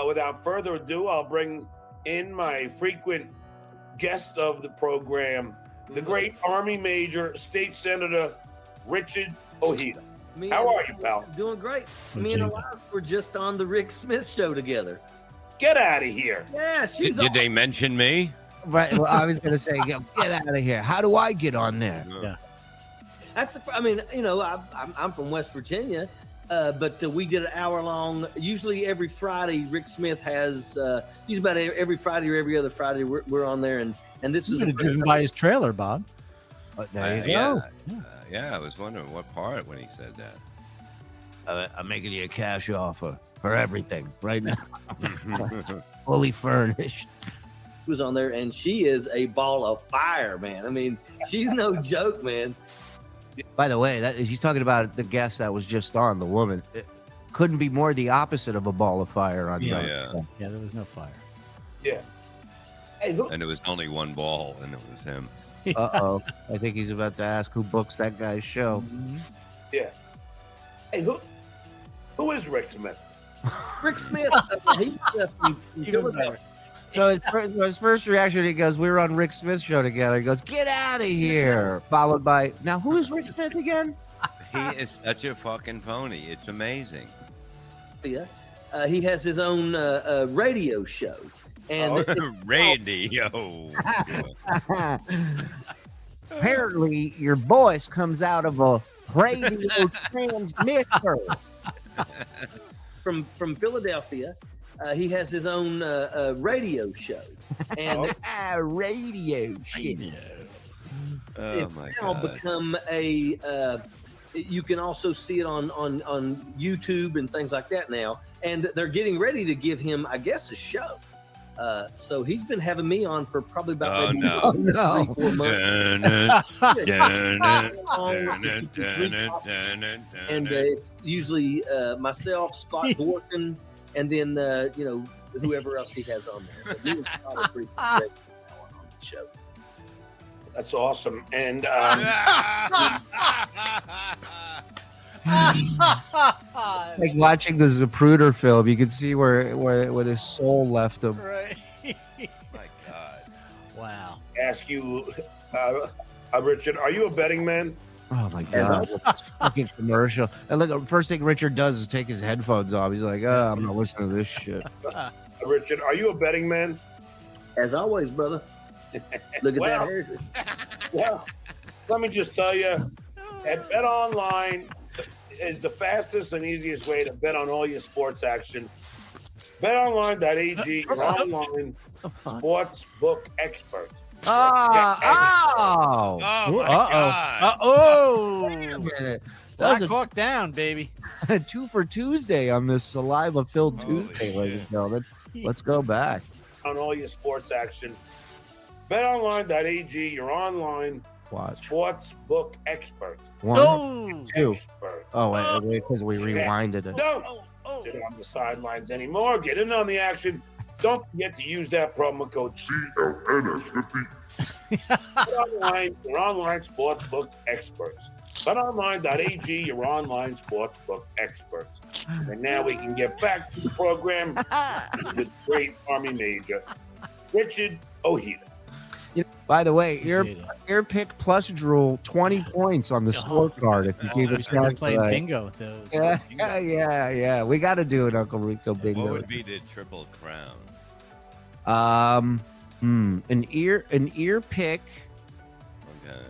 Without further ado, I'll bring in my frequent guest of the program, the great Army Major, State Senator Richard Ojeda. How are you, pal? Doing great. Me and Elise were just on the Rick Smith show together. Get out of here. Yeah, she's Did they mention me? Right. Well, I was going to say, get out of here. How do I get on there? Yeah. I'm from West Virginia, but we did an hour long. Usually every Friday, Rick Smith has. Usually about every Friday or every other Friday, we're on there, and this was driven by his trailer, Bob. There you go. Yeah, I was wondering what part when he said that. I'm making you a cash offer for everything right now. Fully furnished. Was on there, and she is a ball of fire, man. I mean, she's no joke, man. By the way, he's talking about the guest that was just on, the woman. It couldn't be more the opposite of a ball of fire on Yeah, there was no fire. Yeah. Hey, who? And it was only one ball, and it was him. Uh-oh. I think he's about to ask who books that guy's show. Yeah. Hey, who is Rick Smith? Rick Smith, he's from Philadelphia. So his first reaction, he goes, we were on Rick Smith's show together. He goes, get out of here. Followed by, now who is Rick Smith again? He is such a fucking phony. It's amazing. Yeah. He has his own radio show. And Radio. Apparently, your voice comes out of a radio transmitter. From Philadelphia. He has his own radio show. And radio shit. Oh it's my now God. become a you can also see it on YouTube and things like that now. And they're getting ready to give him, I guess, a show. So he's been having me on for probably about maybe 3-4 months. And it's usually myself, Scott Dworkin, and then whoever else he has on there. But he was probably pretty great on the show. That's awesome. And like watching the Zapruder film, you can see where his soul left him. Right. My God. Wow. ask you, Richard, are you a betting man? Oh my God! Fucking commercial. And look, first thing Richard does is take his headphones off. He's like, "Oh, I'm not listening to this shit." Richard, are you a betting man? As always, brother. Look at that hair. Well, let me just tell you, at Bet Online is the fastest and easiest way to bet on all your sports action. BetOnline.ag, your online sports book expert. Oh! Oh my God. Wait a minute. That Black was Hawk down, baby. a 2 for Tuesday on this saliva-filled Tuesday, ladies and gentlemen. Let's go back. On all your sports action. BetOnline.ag, your online sports book expert. 1, 2. Expert. Oh, wait, because we rewinded it. Don't sit on the sidelines anymore. Get in on the action. Don't forget to use that promo code CLNS50. BetOnline, your online sportsbook experts. BetOnline.ag, your online sportsbook experts. And now we can get back to the program with the great Army Major, Richard Ojeda. By the way, your pick plus drool 20 points on the scorecard if you keep We it started count playing today. bingo with those. Yeah. We got to do an Uncle Rico bingo. What would be the triple crown? An ear pick, Okay.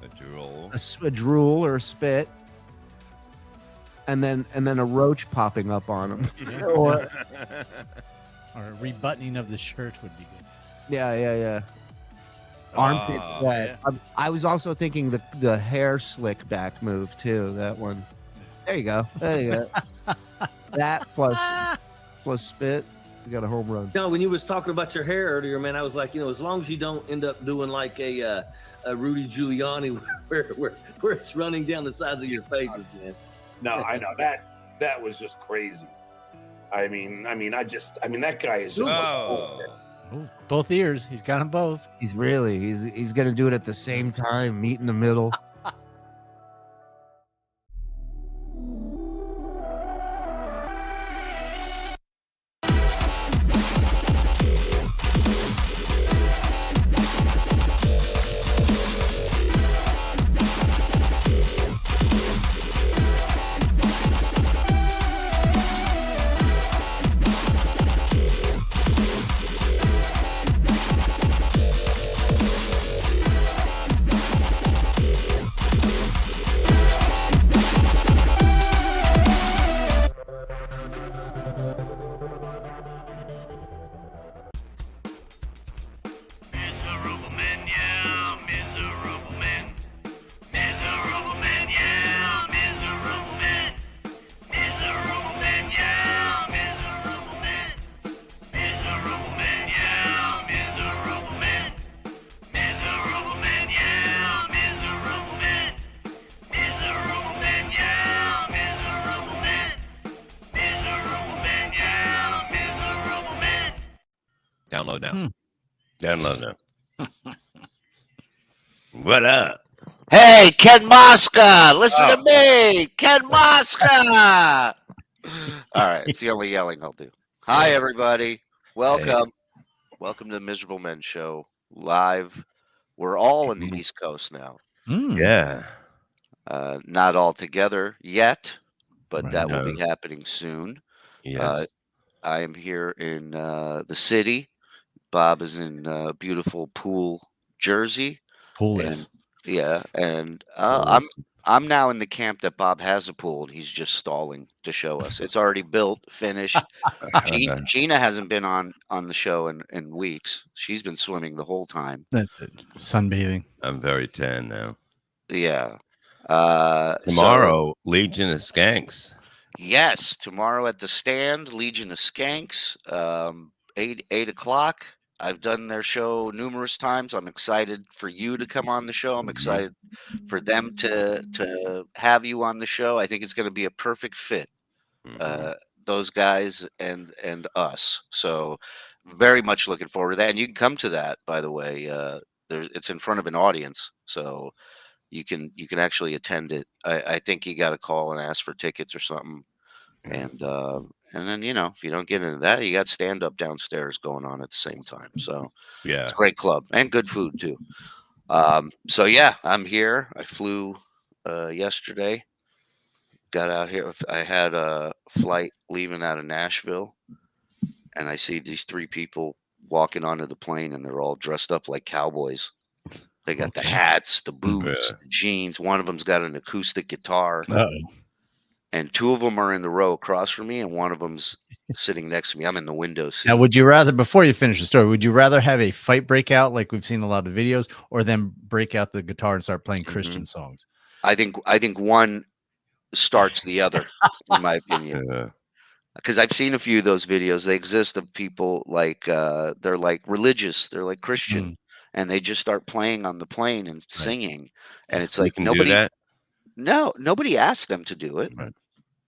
A drool. a drool or a spit, and then a roach popping up on him. Or a rebuttoning of the shirt would be good. Yeah. Armpit sweat. yeah. I was also thinking the hair slick back move too. That one. There you go. That plus spit. You got a home run. No, when you was talking about your hair earlier, man, I was like, as long as you don't end up doing like a Rudy Giuliani where it's running down the sides of your faces, man. No, I know that was just crazy. I mean, that guy is just Ooh, both ears. He's got them both. He's gonna do it at the same time, meet in the middle. Download now. Hmm. Download now. What up? Hey, Ken Mosca, listen to me, Ken Mosca. All right, it's the only yelling I'll do. Hi, everybody. Welcome. Welcome to the Miserable Men Show live. We're all in the East Coast now. Yeah. Not all together yet, but Right. that will be happening soon. Yes. I am here in the city. Bob is in beautiful Poole, Jersey. Pooless. And I'm now in the camp that Bob has a pool and he's just stalling to show us. It's already built, finished. Gina hasn't been on the show in weeks. She's been swimming the whole time. That's it. Sunbathing. I'm very tan now. Yeah. Tomorrow, Legion of Skanks. Yes, tomorrow at the Stand, Legion of Skanks, 8 o'clock. I've done their show numerous times. I'm excited for you to come on the show. I'm excited for them to have you on the show. I think it's going to be a perfect fit. Those guys and us. So very much looking forward to that. And you can come to that, by the way. It's in front of an audience, so you can actually attend it. I think you got to call and ask for tickets or something. And then, if you don't get into that, you got stand up downstairs going on at the same time. So Yeah. it's a great club and good food too. So yeah, I'm here. I flew yesterday. Got out here. I had a flight leaving out of Nashville, and I see these 3 people walking onto the plane, and they're all dressed up like cowboys. They got the hats, the boots, the jeans. One of them's got an acoustic guitar. And 2 of them are in the row across from me, and one of them's sitting next to me. I'm in the window seat. Now, would you rather, before you finish the story, would you rather have a fight break out like we've seen a lot of videos, or then break out the guitar and start playing Christian songs? I think one starts the other, in my opinion. Because I've seen a few of those videos. They exist of people like they're like religious, they're like Christian, and they just start playing on the plane and singing, and it's like nobody. Do that? No, nobody asked them to do it. Right.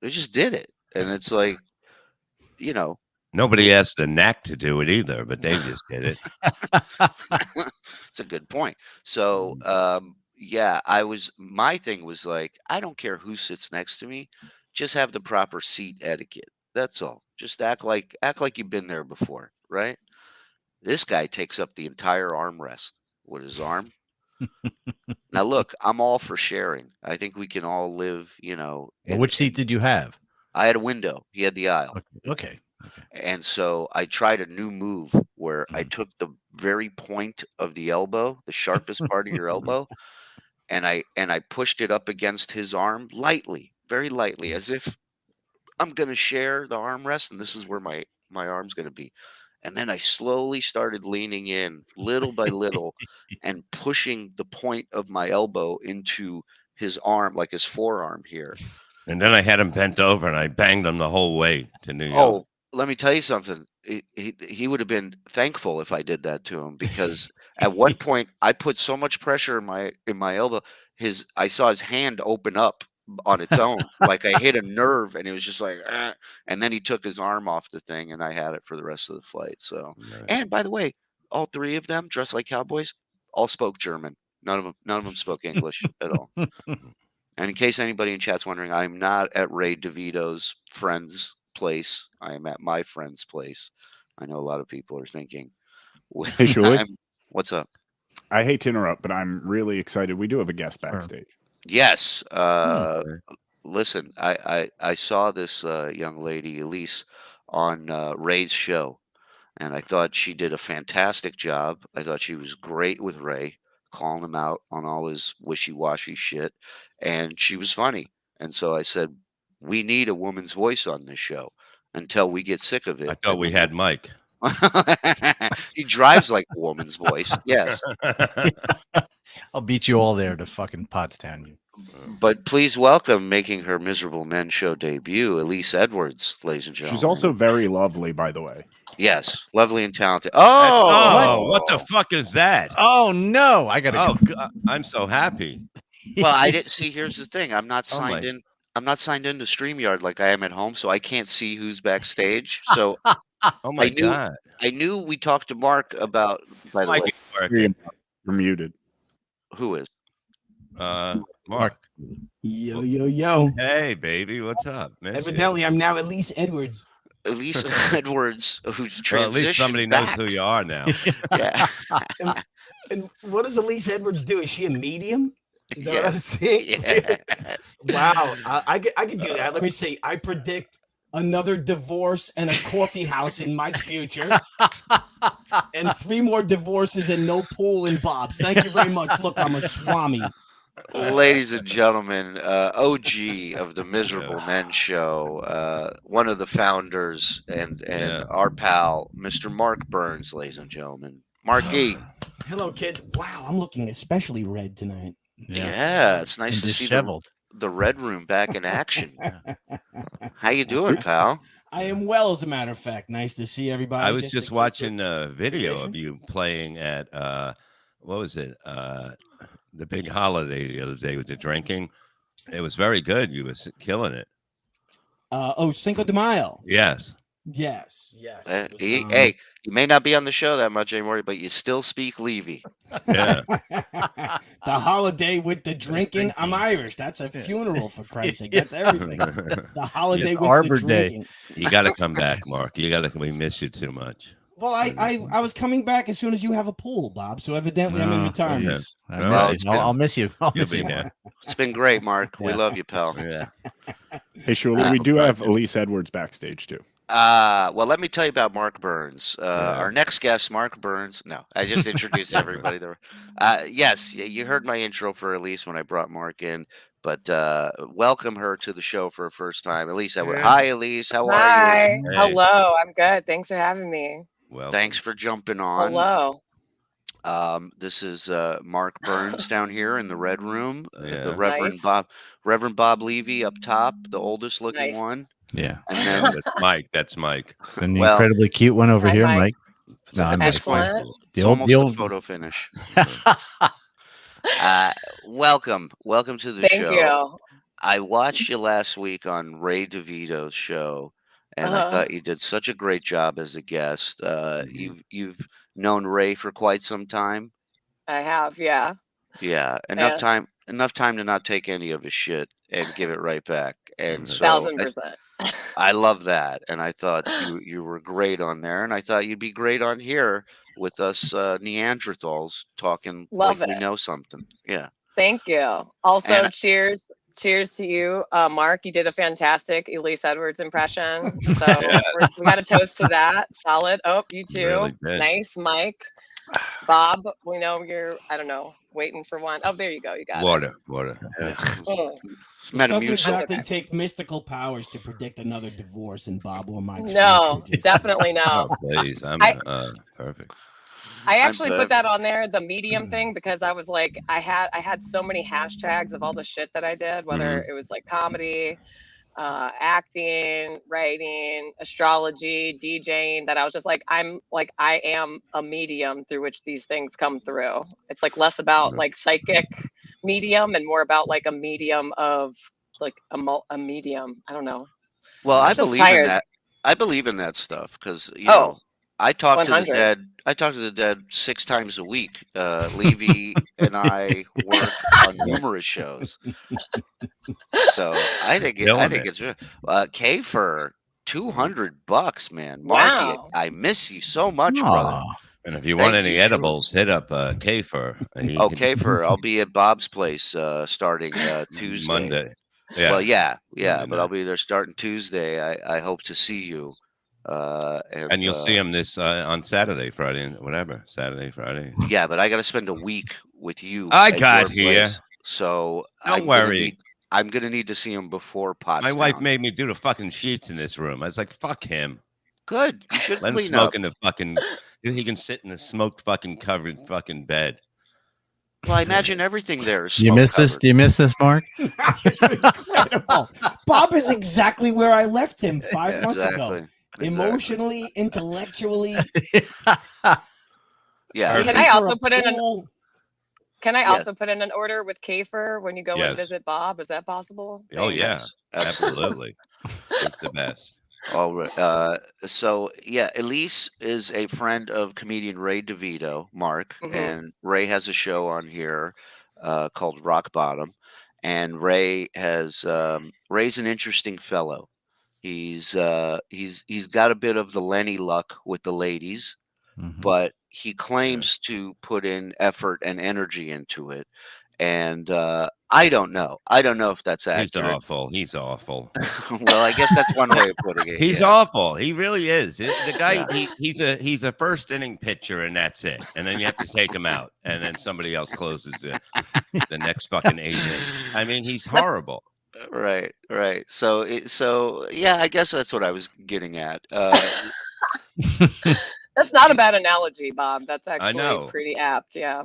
They just did it, and it's like, Nobody asked the knack to do it either, but they just did it. It's a good point. So, my thing was like, I don't care who sits next to me, just have the proper seat etiquette. That's all. Just act like you've been there before, right? This guy takes up the entire armrest with his arm. Now, look, I'm all for sharing. I think we can all live, Well, which seat did you have? I had a window. He had the aisle. Okay. And so I tried a new move where I took the very point of the elbow, the sharpest part of your elbow, and I pushed it up against his arm lightly, very lightly, as if I'm going to share the armrest, and this is where my arm's going to be. And then I slowly started leaning in little by little and pushing the point of my elbow into his arm, like his forearm here. And then I had him bent over, and I banged him the whole way to New York. Oh, let me tell you something. He would have been thankful if I did that to him, because at one point I put so much pressure in my elbow. I saw his hand open up on its own, like I hit a nerve, and it was just like, and then he took his arm off the thing, and I had it for the rest of the flight. So, and by the way, all 3 of them dressed like cowboys, all spoke German. None of them spoke English at all. And in case anybody in chat's wondering, I'm not at Ray DeVito's friend's place. I am at my friend's place. I know a lot of people are thinking, hey, Shuli, what's up? I hate to interrupt, but I'm really excited. We do have a guest backstage. Yes. Listen, I saw this young lady, Elise, on Ray's show, and I thought she did a fantastic job. I thought she was great with Ray, calling him out on all his wishy-washy shit, and she was funny. And so I said, we need a woman's voice on this show until we get sick of it. I thought we had Mike. He drives like a woman's voice. Yes. I'll beat you all there to fucking Pottstown. You. But please welcome, making her Miserable Men Show debut, Elise Edwards, ladies and gentlemen. She's also very lovely, by the way. Yes, lovely and talented. Oh, what the fuck is that? Oh no, I gotta go. I'm so happy. Well, I didn't see. Here's the thing: I'm not signed in. not signed into StreamYard like I am at home, so I can't see who's backstage. So Oh my God. I knew we talked to Mark about. By the way, Mike is working. You're muted. who is? Mark. Yo. Hey, baby, what's up, man? Evidently, I'm now Elise Edwards. Elise Edwards, who's transitioned. Well, at least somebody knows who you are now. Yeah. And what does Elise Edwards do? Is she a medium? Is that what Yeah. I'm saying? Yeah. Wow. I could do that. Let me see. I predict another divorce and a coffee house in Mike's future. And 3 more divorces and no pool in Bob's. Thank you very much. Look, I'm a swami. Ladies and gentlemen, OG of the Miserable Men Show, one of the founders, and our pal, Mr. Mark Burns, ladies and gentlemen. Marky. Hello, kids. Wow, I'm looking especially red tonight. Yeah, it's nice to see the Red Room back in action. How you doing, pal? I am well, as a matter of fact. Nice to see everybody. I was just watching a video of you playing at what was it? The big holiday the other day with the drinking. It was very good. You was killing it. Cinco de Mayo. Yes. Yes. Hey, you may not be on the show that much anymore, but you still speak Levy. Yeah. The holiday with the drinking. I'm Irish. That's a funeral, for Christ's sake. That's everything. The holiday with Arbor the drinking. You got to come back, Mark. We miss you too much. Well, I was coming back as soon as you have a pool, Bob. So evidently I'm in retirement. I'll miss you. You'll be there. It's been great, Mark. We love you, pal. Yeah. Hey, Shuli, we do have Elise Edwards backstage too. Well, let me tell you about Mark Burns. Our next guest, Mark Burns. No, I just introduced everybody there. Yes, you heard my intro for Elise when I brought Mark in, but welcome her to the show for her first time. Elise Edwards. Hi, Elise. How are you? Hi. Hello. I'm good. Thanks for having me. Well, thanks for jumping on. Hello. This is Mark Burns down here in the Red Room. The Nice. Reverend Bob Levy up top, the oldest looking one. Yeah. And then That's Mike. An incredibly cute one over here, Mike. No, I'm just Excellent. It's almost a photo finish. Welcome to the show. Thank you. I watched you last week on Ray DeVito's show, and I thought you did such a great job as a guest. You've known Ray for quite some time. I have, yeah. Yeah, enough time to not take any of his shit and give it right back. And so 1000%. I love that, and I thought you were great on there, and I thought you'd be great on here with us Neanderthals talking Love like it. we know something. Yeah. Thank you. Also, cheers to you, Mark. You did a fantastic Elise Edwards impression. So we got a toast to that. Solid. Oh, you too. Really good. Nice, Mike. Bob, we know you're, I don't know, waiting for one. Oh, there you go. You got Water. It doesn't exactly take mystical powers to predict another divorce in Bob or Mike's No, future. definitely no. Oh, please. I'm perfect. I actually put that on there, the medium thing, because I was like, I had so many hashtags of all the shit that I did, whether it was like comedy, acting, writing, astrology, DJing, that I was just like, I am a medium through which these things come through. It's like less about like psychic medium and more about like a medium of like a medium. I don't know. Well, I believe in that. I believe in that stuff because you know I talk to the dead. I talk to the dead 6 times a week. Levy and I work on numerous shows, so I think it's K for $200, man. Marky, I miss you so much, brother. And if you want any edibles, hit up K-Fur. K-Fur. I'll be at Bob's place starting Tuesday. Monday. Yeah. Well, yeah, but I'll be there starting Tuesday. I hope to see you. And you'll see him this on Saturday, Friday, whatever. Saturday, Friday. Yeah, but I got to spend a week with you. I got here. So don't worry. I'm gonna need to see him before Pots. My wife made me do the fucking sheets in this room. I was like, fuck him. Good. You should let him clean smoke up. In the fucking. He can sit in the smoke fucking covered fucking bed. Well, I imagine everything there is. Do you miss this? Do you miss this, Mark? It's incredible. Bob is exactly where I left him 5 months ago. Emotionally, intellectually. Yeah. Can I also put in Can I Yes. also put in an order with Kafer when you go Yes. and visit Bob? Is that possible? Oh Thanks. yeah, Yes, absolutely. absolutely. He's the best. All right. So yeah, Elise is a friend of comedian Ray DeVito, Mark, Mhm. and Ray has a show on here called Rock Bottom, and Ray's an interesting fellow. He's got a bit of the Lenny luck with the ladies, Mhm. but he claims to put in effort and energy into it. And I don't know. I don't know if that's He's accurate. awful. He's awful. Well, I guess that's one way of putting it. He's yeah. awful. He really is. The guy, Yeah. he's a first inning pitcher, and that's it. And then you have to take him out, and then somebody else closes the next fucking 8 innings. I mean, he's horrible. Right. So yeah, I guess that's what I was getting at. That's not a bad analogy, Bob. That's I actually know. pretty apt. Yeah.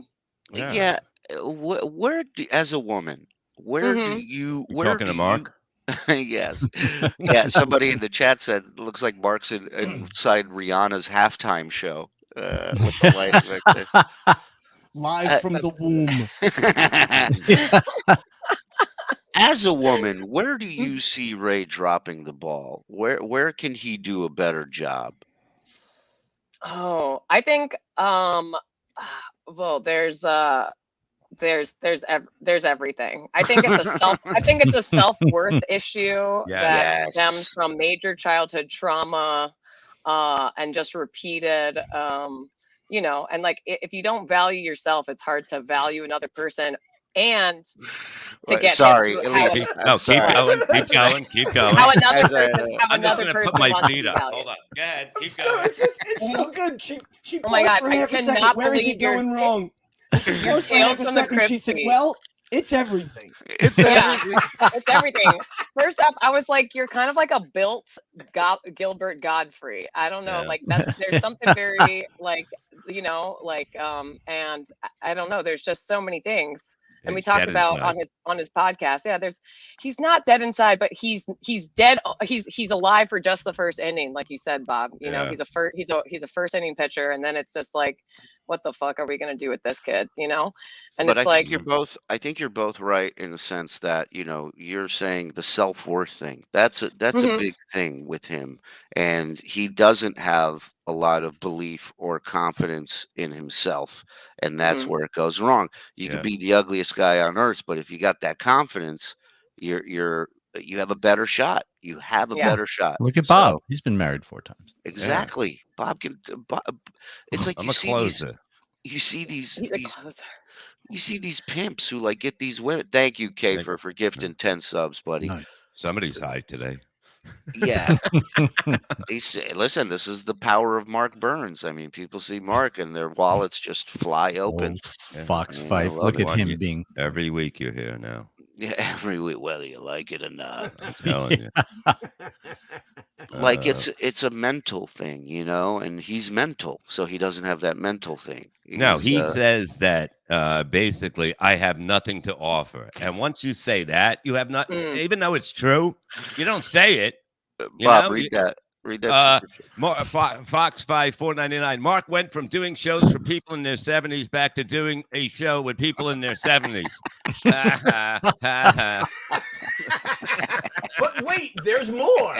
Yeah. Where as a woman, where do Mhm. you You where talking do to Mark? yes. Yeah, somebody in the chat said looks like Mark's inside Rihanna's halftime show with the light effect there. Live from the womb. As a woman, where do you see Ray dropping the ball? Where can he do a better job? Oh, I think well, there's everything. I think it's a self-worth issue that stems Yes. from major childhood trauma and just repeated and like if you don't value yourself, it's hard to value another person and to Wait, get sorry, him to Elise. Keep, I'm no, keep sorry. going. Keep going. Keep going. how another As person how I'm just another gonna put person my wants to feet be up. valued. Hold on. Go ahead. Keep No, going. it's so good. She Oh my paused God, for I half a second. cannot Where is believe it you're going wrong? She paused for Tales half a from the second. She Crypt said, tweet. "Well, it's everything." It's Yeah, it's everything. First up, I was like, you're kind of like a built Gilbert Godfrey. I don't know, Yeah. like there's something very like, and I don't know. There's just so many things. And we He's talked dead about inside. on his podcast. Yeah, he's not dead inside, but he's dead. He's alive for just the first inning, like you said, Bob. You know, Yeah. he's a first inning pitcher, and then it's just like, what the fuck are we gonna do with this kid? You know, and But it's I like, think you're both right in the sense that, you're saying the self-worth thing. That's a Mhm. big thing with him. And he doesn't have a lot of belief or confidence in himself. And that's Mhm. where it goes wrong. You Yeah. could be the ugliest guy on earth, but if you got that confidence, you have a better shot. You have a Yeah. better shot. Look at So, Bob. He's been married 4 times. exactly. Bob it's like I'm you a see these closer. he's a closer. you see these pimps who like get these women. Thank you, Thank Kafer, for gifting 10 subs, buddy. Nice. Somebody's high today. Yeah. Listen, this is the power of Mark Burns. I mean, people see Mark and their wallets just fly open. Old Fox Yeah, I Fife. love Look it. at him You- being. Every week you're here now. Yeah, every week, whether you like it or not. I'm telling you. Like it's a mental thing, and he's mental, so he doesn't have that mental thing. No, he He's, says that basically I have nothing to offer. And once you say that, you have not, even though it's true, you don't say it. You Bob, know? read that. Read that. Fox 5 4.99. Mark went from doing shows for people in their 70s back to doing a show with people in their 70s. But wait, there's more.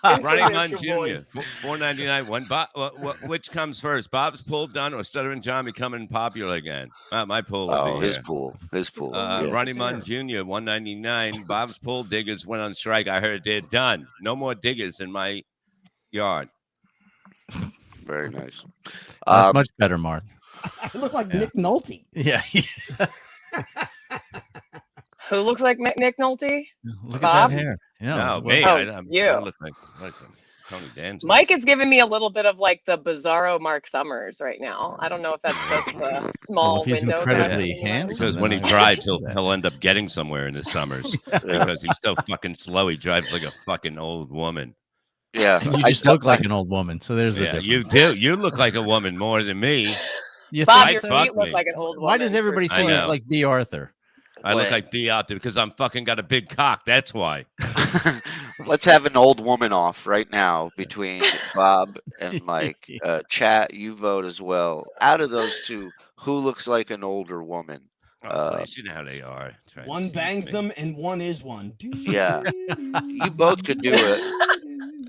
Running Man Influential Jr. voice. 4.99. Which comes first, Bob's pool done or Stuttering John becoming popular again? My pool. Will Oh, be his here. pool. His pool. Yeah. Running Man Jr. 199. Bob's pool diggers went on strike. I heard they're done. No more diggers in my yard. Very nice. That's much better, Mark. I look like Nick Nolte. Yeah. Who looks like Nick Nolte? Look Bob? at that hair. Yeah. No, well, me. Oh, I you. look like Tony Danza. Mike is giving me a little bit of like the bizarro Mark Summers right now. I don't know if that's just the small if he's window. incredibly that- handsome. Because when he then I drives, can see that. he'll end up getting somewhere in the summers because he's so fucking slow. He drives like a fucking old woman. Yeah. You just look like an old woman. So there's the Yeah, difference. you do. You look like a woman more than me. You Bob, think your so? fuck feet look me. like an old woman. Why does everybody I say you know. look like B. Arthur? I look Wait. like B out there because I'm fucking got a big cock. That's why. Let's have an old woman off right now between Bob and Mike. Chat, you vote as well. Out of those two, who looks like an older woman. Please, you know how they are. One bangs them and one is one. Yeah, you both could do it.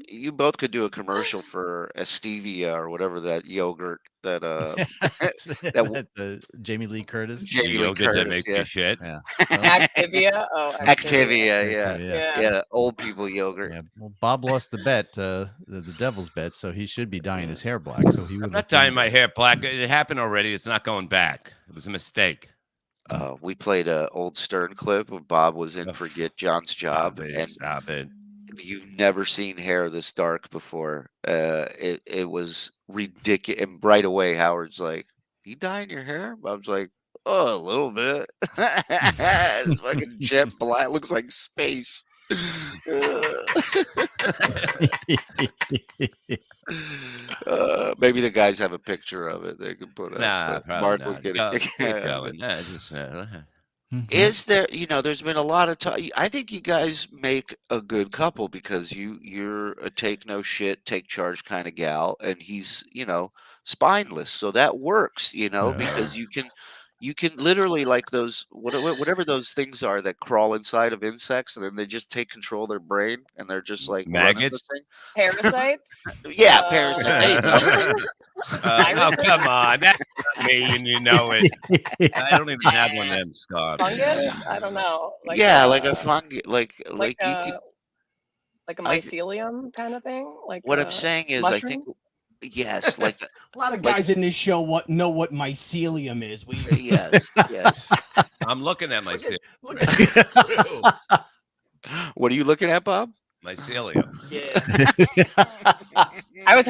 You both could do a commercial for a stevia or whatever that yogurt that The Jamie Lee Curtis. Jamie Lee Yogurt that Curtis, makes yeah. you shit. Yeah. Activia. Oh, Activia, yeah. Yeah. Yeah, old people yogurt. Yeah. Well, Bob lost the bet, the devil's bet, so he should be dyeing his hair black. So he would. I'm not dyeing my hair black. It happened already. It's not going back. It was a mistake. We played a old Stern clip when Bob was in for Get John's Job, and Stop it. you've never seen hair this dark before. It was ridiculous. And right away, Howard's like, "You dyeing your hair?" Bob's like, "Oh, a little bit." It's fucking jet black. Looks like space. Maybe the guys have a picture of it they can put up. Nah, but Mark probably will get not. it. Keep going. Nah, just, Is there, there's been a lot of time. I think you guys make a good couple because you're a take no shit, take charge kind of gal, and he's, spineless. So that works, because you can literally, like those whatever those things are that crawl inside of insects, and then they just take control of their brain, and they're just like running the maggots. thing. Parasites. Yeah, parasites. There you go. Oh, come on. That's not me, and you know it. I don't even have one of them, Scott. Fungus. I don't know. Like Like a fungi, like you can. Like a mycelium kind of thing. Like What I'm saying is, I think. mushrooms? Yes, like A lot of guys in this show know what mycelium is. yes. I'm looking at my Look at this crew. What are you looking at, Bob? mycelium. Yeah. I was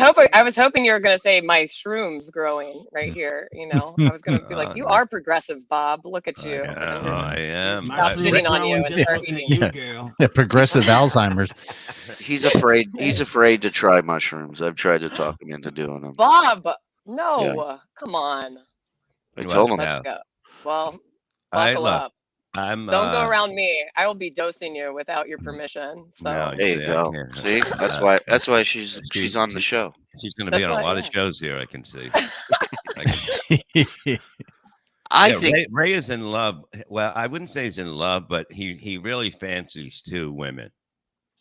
hoping you were gonna say my shrooms growing right here. I was gonna be like, you are progressive, Bob. Look at you. I am. My Stop fruit's shitting on you growing and just start looking at eating. you, girl. Yeah, progressive Alzheimer's. He's afraid. He's afraid to try mushrooms. I've tried to talk him into doing them. Bob, no, come on. I told him. Let's go. Well, I buckle look, up. I'm. Don't go around me. I will be dosing you without your permission. So No, There you yeah, go. yeah. See, that's why she's on the show. She's going to be That's on a why, lot of yeah. shows here. I can see. I Yeah, think Ray is in love. Well, I wouldn't say he's in love, but he really fancies two women.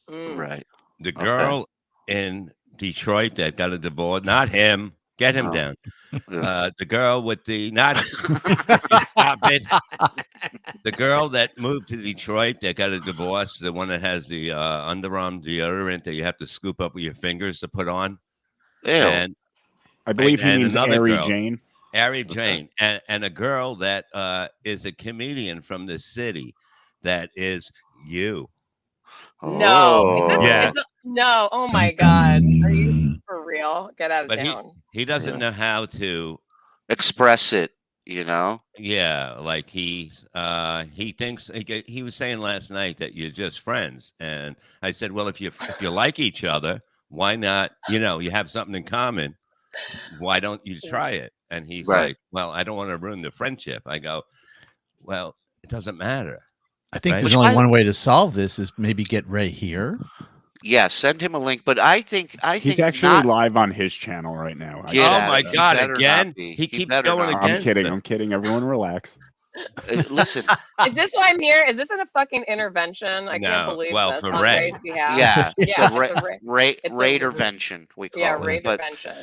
right. The girl in Detroit that got a divorce, not him. Get him Oh. down. Yeah. The girl with the not stop it. The girl that moved to Detroit that got a divorce, the one that has the underarm deodorant that you have to scoop up with your fingers to put on. Ew. And I believe he and means another Ari girl. Jane. Ari Jane, and a girl that is a comedian from the city that is you. no, Oh. Yeah. no. Oh my God, are you for real? Get out of But town. he doesn't Yeah. know how to. Express it. Yeah, like he thinks he was saying last night that you're just friends, and I said, well, if you like each other, why not? You have something in common. Why don't you try it? And he's Right. like, well, I don't want to ruin the friendship. I go, well, it doesn't matter. I think Right. there's only one way to solve this is maybe get Ray here. Yeah, send him a link. But I think He's actually not, live on his channel right now. Get Oh out my of it. He God, better not again? be. He keeps better going not. again. I'm kidding. it. I'm kidding. Everyone relax. Listen, Is this why I'm here? Is this a fucking intervention? I can't No, believe well, this for on Ray. Ray's behalf. yeah, Yeah, so it's a it's a- Raidervention, we call Yeah, it. Ray But intervention.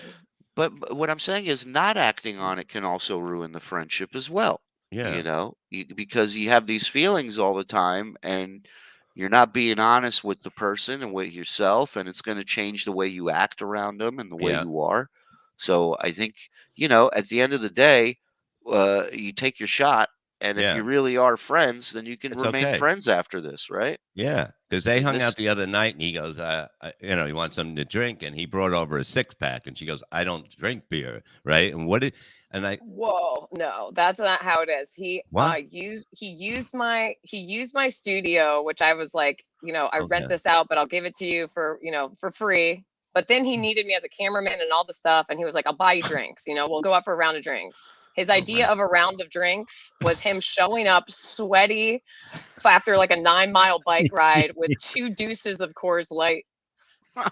But what I'm saying is, not acting on it can also ruin the friendship as well. Yeah. Because you have these feelings all the time, and you're not being honest with the person and with yourself, and it's going to change the way you act around them and the way Yeah. you are. So I think, at the end of the day, you take your shot, and if Yeah. you really are friends, then you can It's remain okay. friends after this, right? Yeah, because they hung This- out the other night, and he goes, he wants something to drink, and he brought over a 6-pack, and she goes, I don't drink beer, right? And I, Whoa, no, that's not how it is. He What? used my studio, which I was like, I rent Okay. this out, but I'll give it to you for free. But then he needed me as a cameraman and all the stuff, and he was like, I'll buy you drinks. We'll go out for a round of drinks. His idea of a round of drinks was him showing up sweaty after like a 9-mile bike ride with 2 deuces of Coors Light.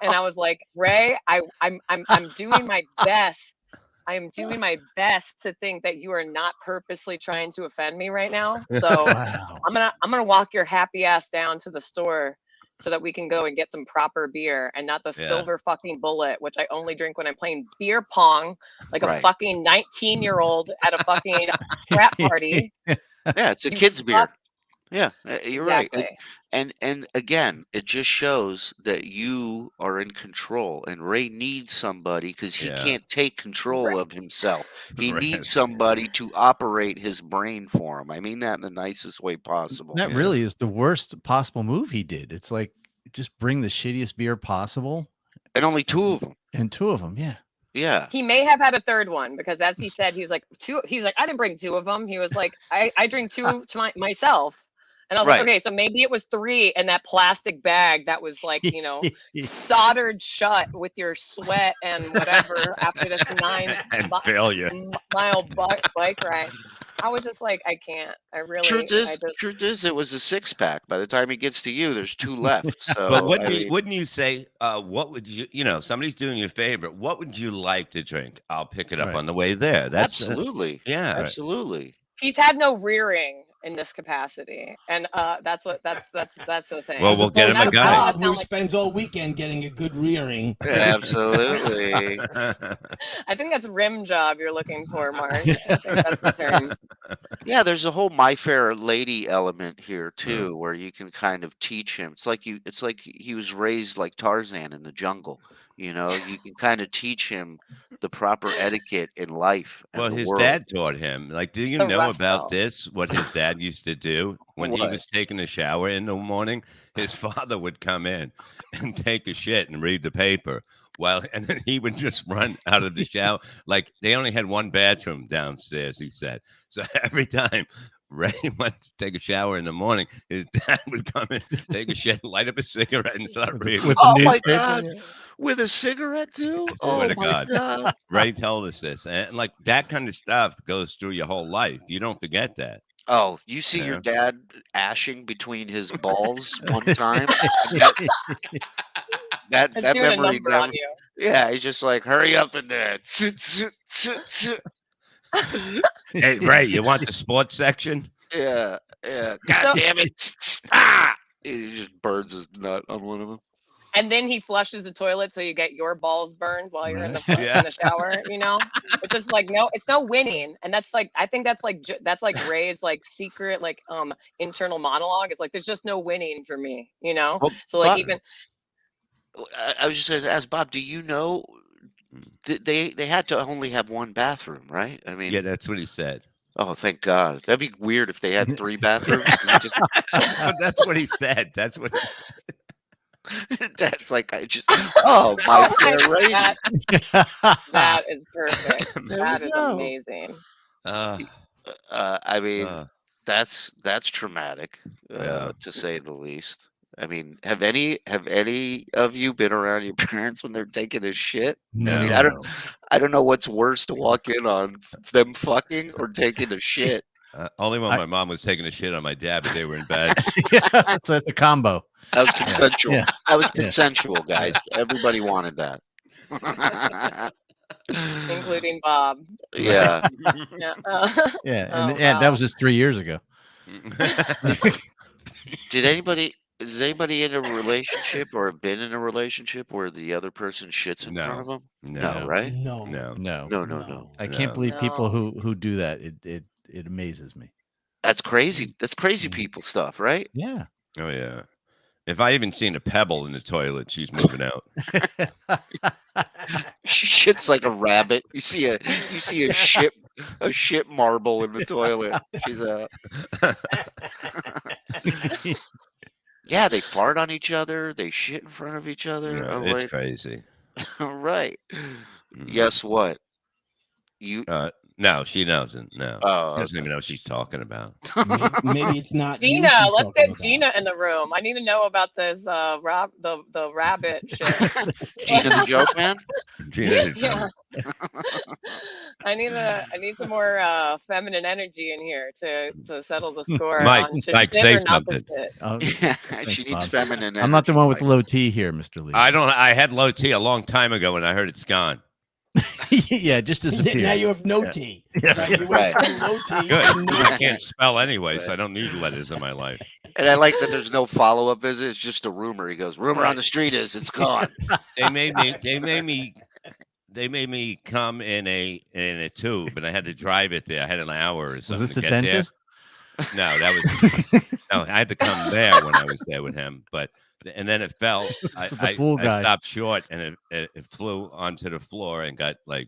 And I was like, Ray, I'm doing my best I'm doing my best to think that you are not purposely trying to offend me right now. So Wow. I'm gonna walk your happy ass down to the store so that we can go and get some proper beer and not the silver fucking bullet, which I only drink when I'm playing beer pong like a fucking 19-year-old at a fucking frat party. Yeah, it's a kid's beer. Yeah, you're right. And again, it just shows that you are in control, and Ray needs somebody because he can't take control of himself. He needs somebody to operate his brain for him. I mean that in the nicest way possible. That really is the worst possible move he did. It's like just bring the shittiest beer possible, and only 2 of them. And 2 of them, yeah. Yeah. He may have had a third one because, as he said, he was like He's like, I didn't bring 2 of them. He was like, I drink 2 to myself. And I was like, okay, so maybe it was 3 in that plastic bag that was like, you know, soldered shut with your sweat and whatever after this 9-mile bike ride. I was just like, I can't. I really. Truth is, it was a 6-pack. By the time he gets to you, there's 2 left. So, but wouldn't you say, what would you know, somebody's doing you a favor. What would you like to drink? I'll pick it up on the way there. That's absolutely. Absolutely. He's had no rearing in this capacity, and that's the thing. Well, we'll get him a guy who like, spends all weekend getting a good rearing. Absolutely. I think that's rim job you're looking for, Mark. I think that's the term. Yeah, there's a whole My Fair Lady element here too, where you can kind of teach him. It's like he was raised like Tarzan in the jungle. You know, you can kind of teach him the proper etiquette in life. Well, his dad taught him. Like, do you know about this? What his dad used to do when he was taking a shower in the morning? His father would come in and take a shit and read the paper. And then he would just run out of the shower. Like, they only had one bathroom downstairs, he said. So every time Ray went to take a shower in the morning, his dad would come in, take a shit, light up a cigarette, and start reading. Oh my God. With a cigarette too? Oh my God. Ray told us this. And like that kind of stuff goes through your whole life. You don't forget that. Oh, you see your dad ashing between his balls one time? that memory. Yeah, he's just like, hurry up in there. Hey, Ray, you want the sports section? Yeah. God damn it. Ah! He just burns his nut on one of them. And then he flushes the toilet so you get your balls burned while you're in the shower, you know? It's just like, no, it's no winning. And that's like, I think that's like Ray's like secret, like internal monologue. It's like, there's just no winning for me, you know? Well, so like Bob, I was just going to ask Bob, do you know they had to only have one bathroom, right? I mean, yeah, that's what he said. Oh, thank God. That'd be weird if they had 3 bathrooms. That's what he said. That's what he said. That's like I just my fair Ray. That is perfect. That is amazing. I mean, that's traumatic, to say the least. I mean, have any of you been around your parents when they're taking a shit? No. I mean, I don't know what's worse to walk in on, them fucking or taking a shit. Only when my mom was taking a shit on my dad, but they were in bed. So that's a combo. That was consensual. Yeah. That was consensual, guys. Everybody wanted that. Including Bob. Yeah. That was just 3 years ago. Is anybody in a relationship or have been in a relationship where the other person shits in front of them? No, right? No. I can't believe people who do that. It amazes me. That's crazy. That's crazy people stuff, right? Yeah. Oh yeah. If I even seen a pebble in the toilet, she's moving out. She shits like a rabbit. You see a shit marble in the toilet. She's yeah, they fart on each other. They shit in front of each other. Yeah, it's crazy. Right. Guess what? No, she doesn't. No. Oh, she doesn't even know what she's talking about. Maybe it's not Gina. Let's get Gina in the room. I need to know about this the rabbit shit. Gina the joke man. Gina. Yeah. I need some more feminine energy in here to settle the score. Mike, say something. She needs feminine energy. I'm not the one with low T here, Mr. Lee. I had low T a long time ago, and I heard it's gone. Yeah, just disappear. Now you have no Yeah. T. Yeah. Right? You went from low T Good. to no I T. can't spell anyway, so I don't need letters in my life. And I like that there's no follow-up visit. It's just a rumor. He goes, rumor on the street is it's gone. They made me come in a tube, and I had to drive it there. I had an hour or something. Was this to the get there. dentist? No, that was no. I had to come there when I was there with him, and then it fell. I stopped short, and it flew onto the floor and got like.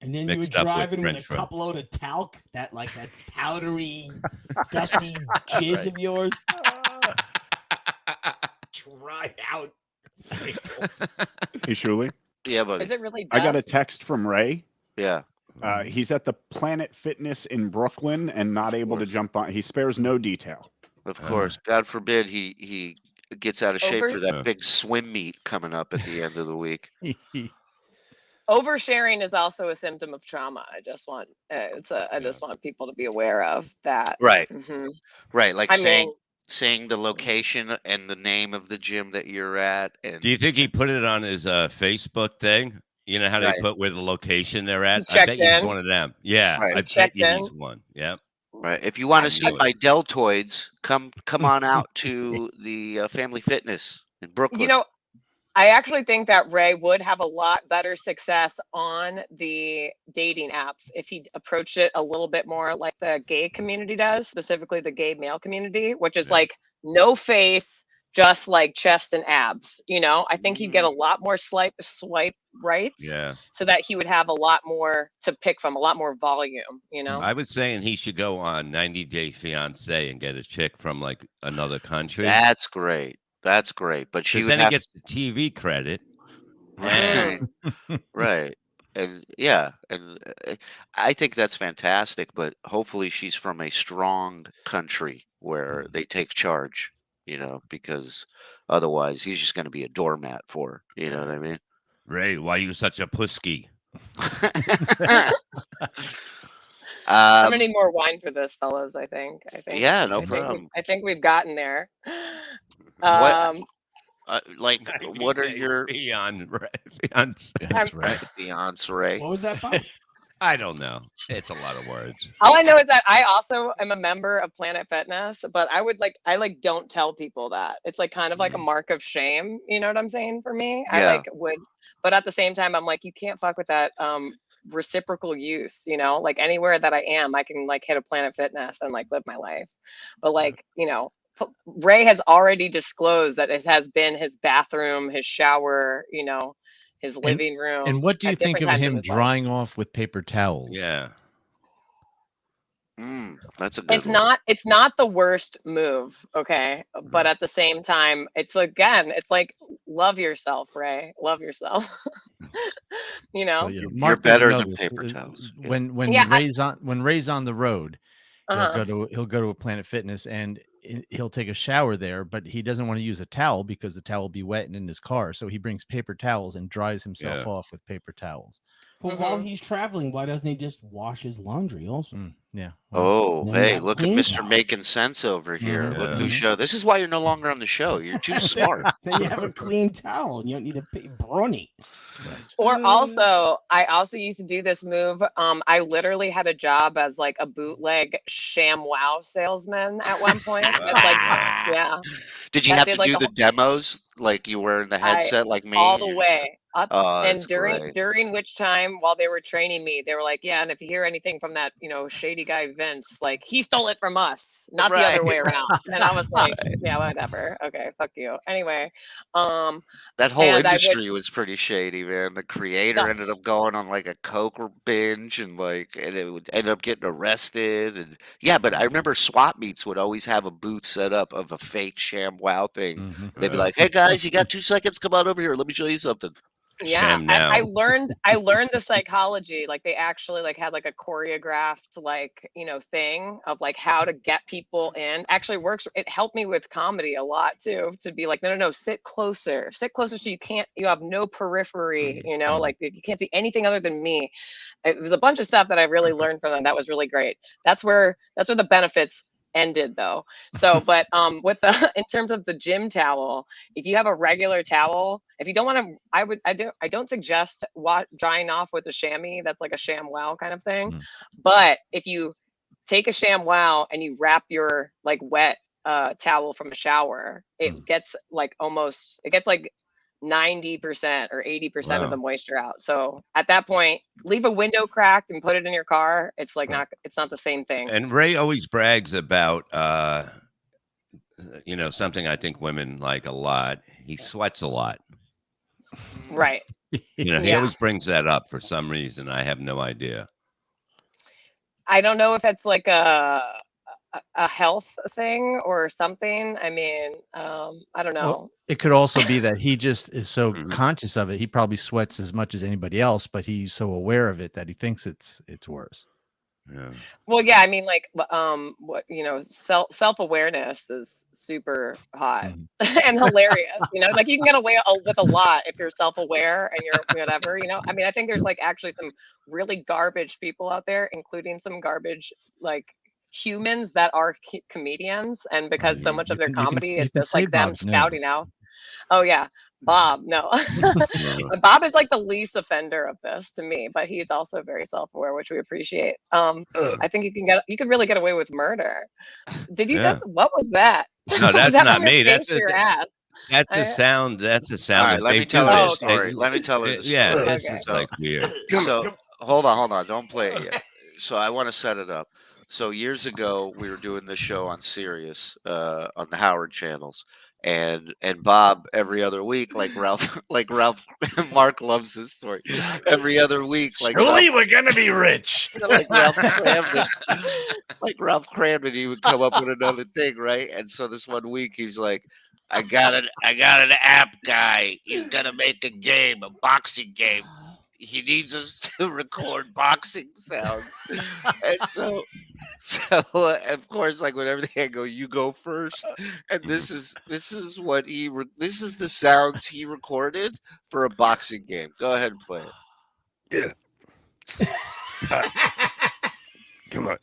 And then you were mixed up driving with a French fries. cup load of talc, that powdery, dusty jizz of yours. Dry out. Hey, Shuli. Yeah, buddy. Is it really? I got a dust? text from Ray. Yeah. He's at the Planet Fitness in Brooklyn and not able to jump on. He spares no detail. Of course. God forbid he gets out of shape for that big swim meet coming up at the end of the week. Oversharing is also a symptom of trauma. I just want I just want people to be aware of that. Right. Mhm. Right. Like I saying the location and the name of the gym that you're at. And Do you think he put it on his Facebook thing? You know how they Right. put where the location they're at? He I bet checked he's in. one of them. Yeah, Right. I bet Checked you in. he's one. Yeah. right. If you want to see knew it. my deltoids, come on out to the Family Fitness in Brooklyn. You know, I actually think that Ray would have a lot better success on the dating apps if he approached it a little bit more like the gay community does, specifically the gay male community, which is like no face, just like chest and abs. You know, I think he'd get a lot more swipe rights. Yeah. So that he would have a lot more to pick from, a lot more volume. You know. I was saying he should go on 90 Day Fiance and get a chick from like another country. That's great. That's great. But she Because would then have he gets the TV credit. Right. And Right. And yeah, and I think that's fantastic, but hopefully she's from a strong country where they take charge, because otherwise he's just going to be a doormat for her, you know what I mean? Ray, why you such a pussy? I'm gonna need more wine for this, fellas. I think. Yeah, no I think problem. I think we've gotten there. What what are your Fiance? That's right. Beyonce? What was that about? I don't know. It's a lot of words. All I know is that I also am a member of Planet Fitness, but I don't tell people that. It's like kind of like a mark of shame. You know what I'm saying? For me, Yeah. but at the same time, I'm like, you can't fuck with that reciprocal use. Like anywhere that I am, I can like hit a Planet Fitness and like live my life. But like, Ray has already disclosed that it has been his bathroom, his shower, his living room. And what do you at think of different times in him his life. drying off with paper towels? Yeah. That's a good It's one. it's not the worst move, okay? But at the same time, it's like love yourself, Ray. Love yourself. So, You're Mark better doesn't than know paper this. towels. Yeah. When Yeah, Ray's on the road, Uh-huh. he'll go to a Planet Fitness and he'll take a shower there, but he doesn't want to use a towel because the towel will be wet and in his car. So he brings paper towels and dries himself off with paper towels. But while he's traveling, why doesn't he just wash his laundry also? Yeah. Oh, Then you hey, have look at clean Mr. towels. Making Sense over here. Mhm. Look Yeah. who show. This is why you're no longer on the show. You're too smart. Then you have a clean towel and you don't need to pay brony. Or also, I also used to do this move. I literally had a job as like a bootleg ShamWow salesman at one point. It's like, yeah, Did you That have did, to like, do a the whole- demos like you were in the headset like me? all the You're just- way up. Oh, And that's great. during which time, while they were training me, they were like, "Yeah, and if you hear anything from that, shady guy Vince, like he stole it from us, not the other Right. way around." And I was like, "Yeah, whatever. Okay, fuck you." Anyway, That whole and I would- industry was pretty shady, man. The creator Yeah. ended up going on like a coke binge and it would end up getting arrested. And yeah, but I remember swap meets would always have a booth set up of a fake ShamWow thing. Mhm. They'd be like, "Hey guys, you got 2 seconds? Come on over here. Let me show you something." yeah, Sham now. I learned the psychology. Like they actually like had like a choreographed thing of like how to get people in. Actually works. It helped me with comedy a lot too, to be like, no, sit closer so you have no periphery, like you can't see anything other than me. It was a bunch of stuff that I really learned from them. That was really great. That's where the benefits ended though. So, but with the in terms of the gym towel, if you have a regular towel, if you don't want to, I don't suggest drying off with a chamois. That's like a ShamWow kind of thing. But if you take a ShamWow and you wrap your like wet towel from a shower, it gets like 90% or 80% of the moisture out. So at that point, leave a window cracked and put it in your car. It's like it's not the same thing. And Ray always brags about, something I think women like a lot. He sweats a lot. Right. He always brings that up for some reason. I have no idea. I don't know if it's like a health thing or something. I mean, I don't know. Well, it could also be that he just is so conscious of it. He probably sweats as much as anybody else, but he's so aware of it that he thinks it's worse. Yeah. Well, yeah, I mean, like, self-awareness is super hot and hilarious. Like you can get away with a lot if you're self-aware and you're whatever. I mean, I think there's like actually some really garbage people out there, including some garbage like humans that are comedians, and because so much of their comedy is just like them spouting out. Oh yeah, Bob. No, Bob is like the least offender of this to me, but he's also very self-aware, which we appreciate. I think you could really get away with murder. Did you just? What was that? No, that's that not me. That's your ass. That's the sound. That's the sound. All right, let me tell her the story. Let me tell her the story. Yeah, this is like weird. So hold on, don't play it yet. So I want to set it up. So years ago, we were doing this show on Sirius, on the Howard channels, and Bob every other week, like Ralph, Mark loves this story. Every other week, like surely we're gonna be rich. Like Ralph Cramden, he would come up with another thing, right? And so this one week, he's like, I got an app guy. He's gonna make a boxing game. He needs us to record boxing sounds. And so of course, like with everything I go, you go first. And this is what this is the sounds he recorded for a boxing game. Go ahead and play it. Yeah. Come on.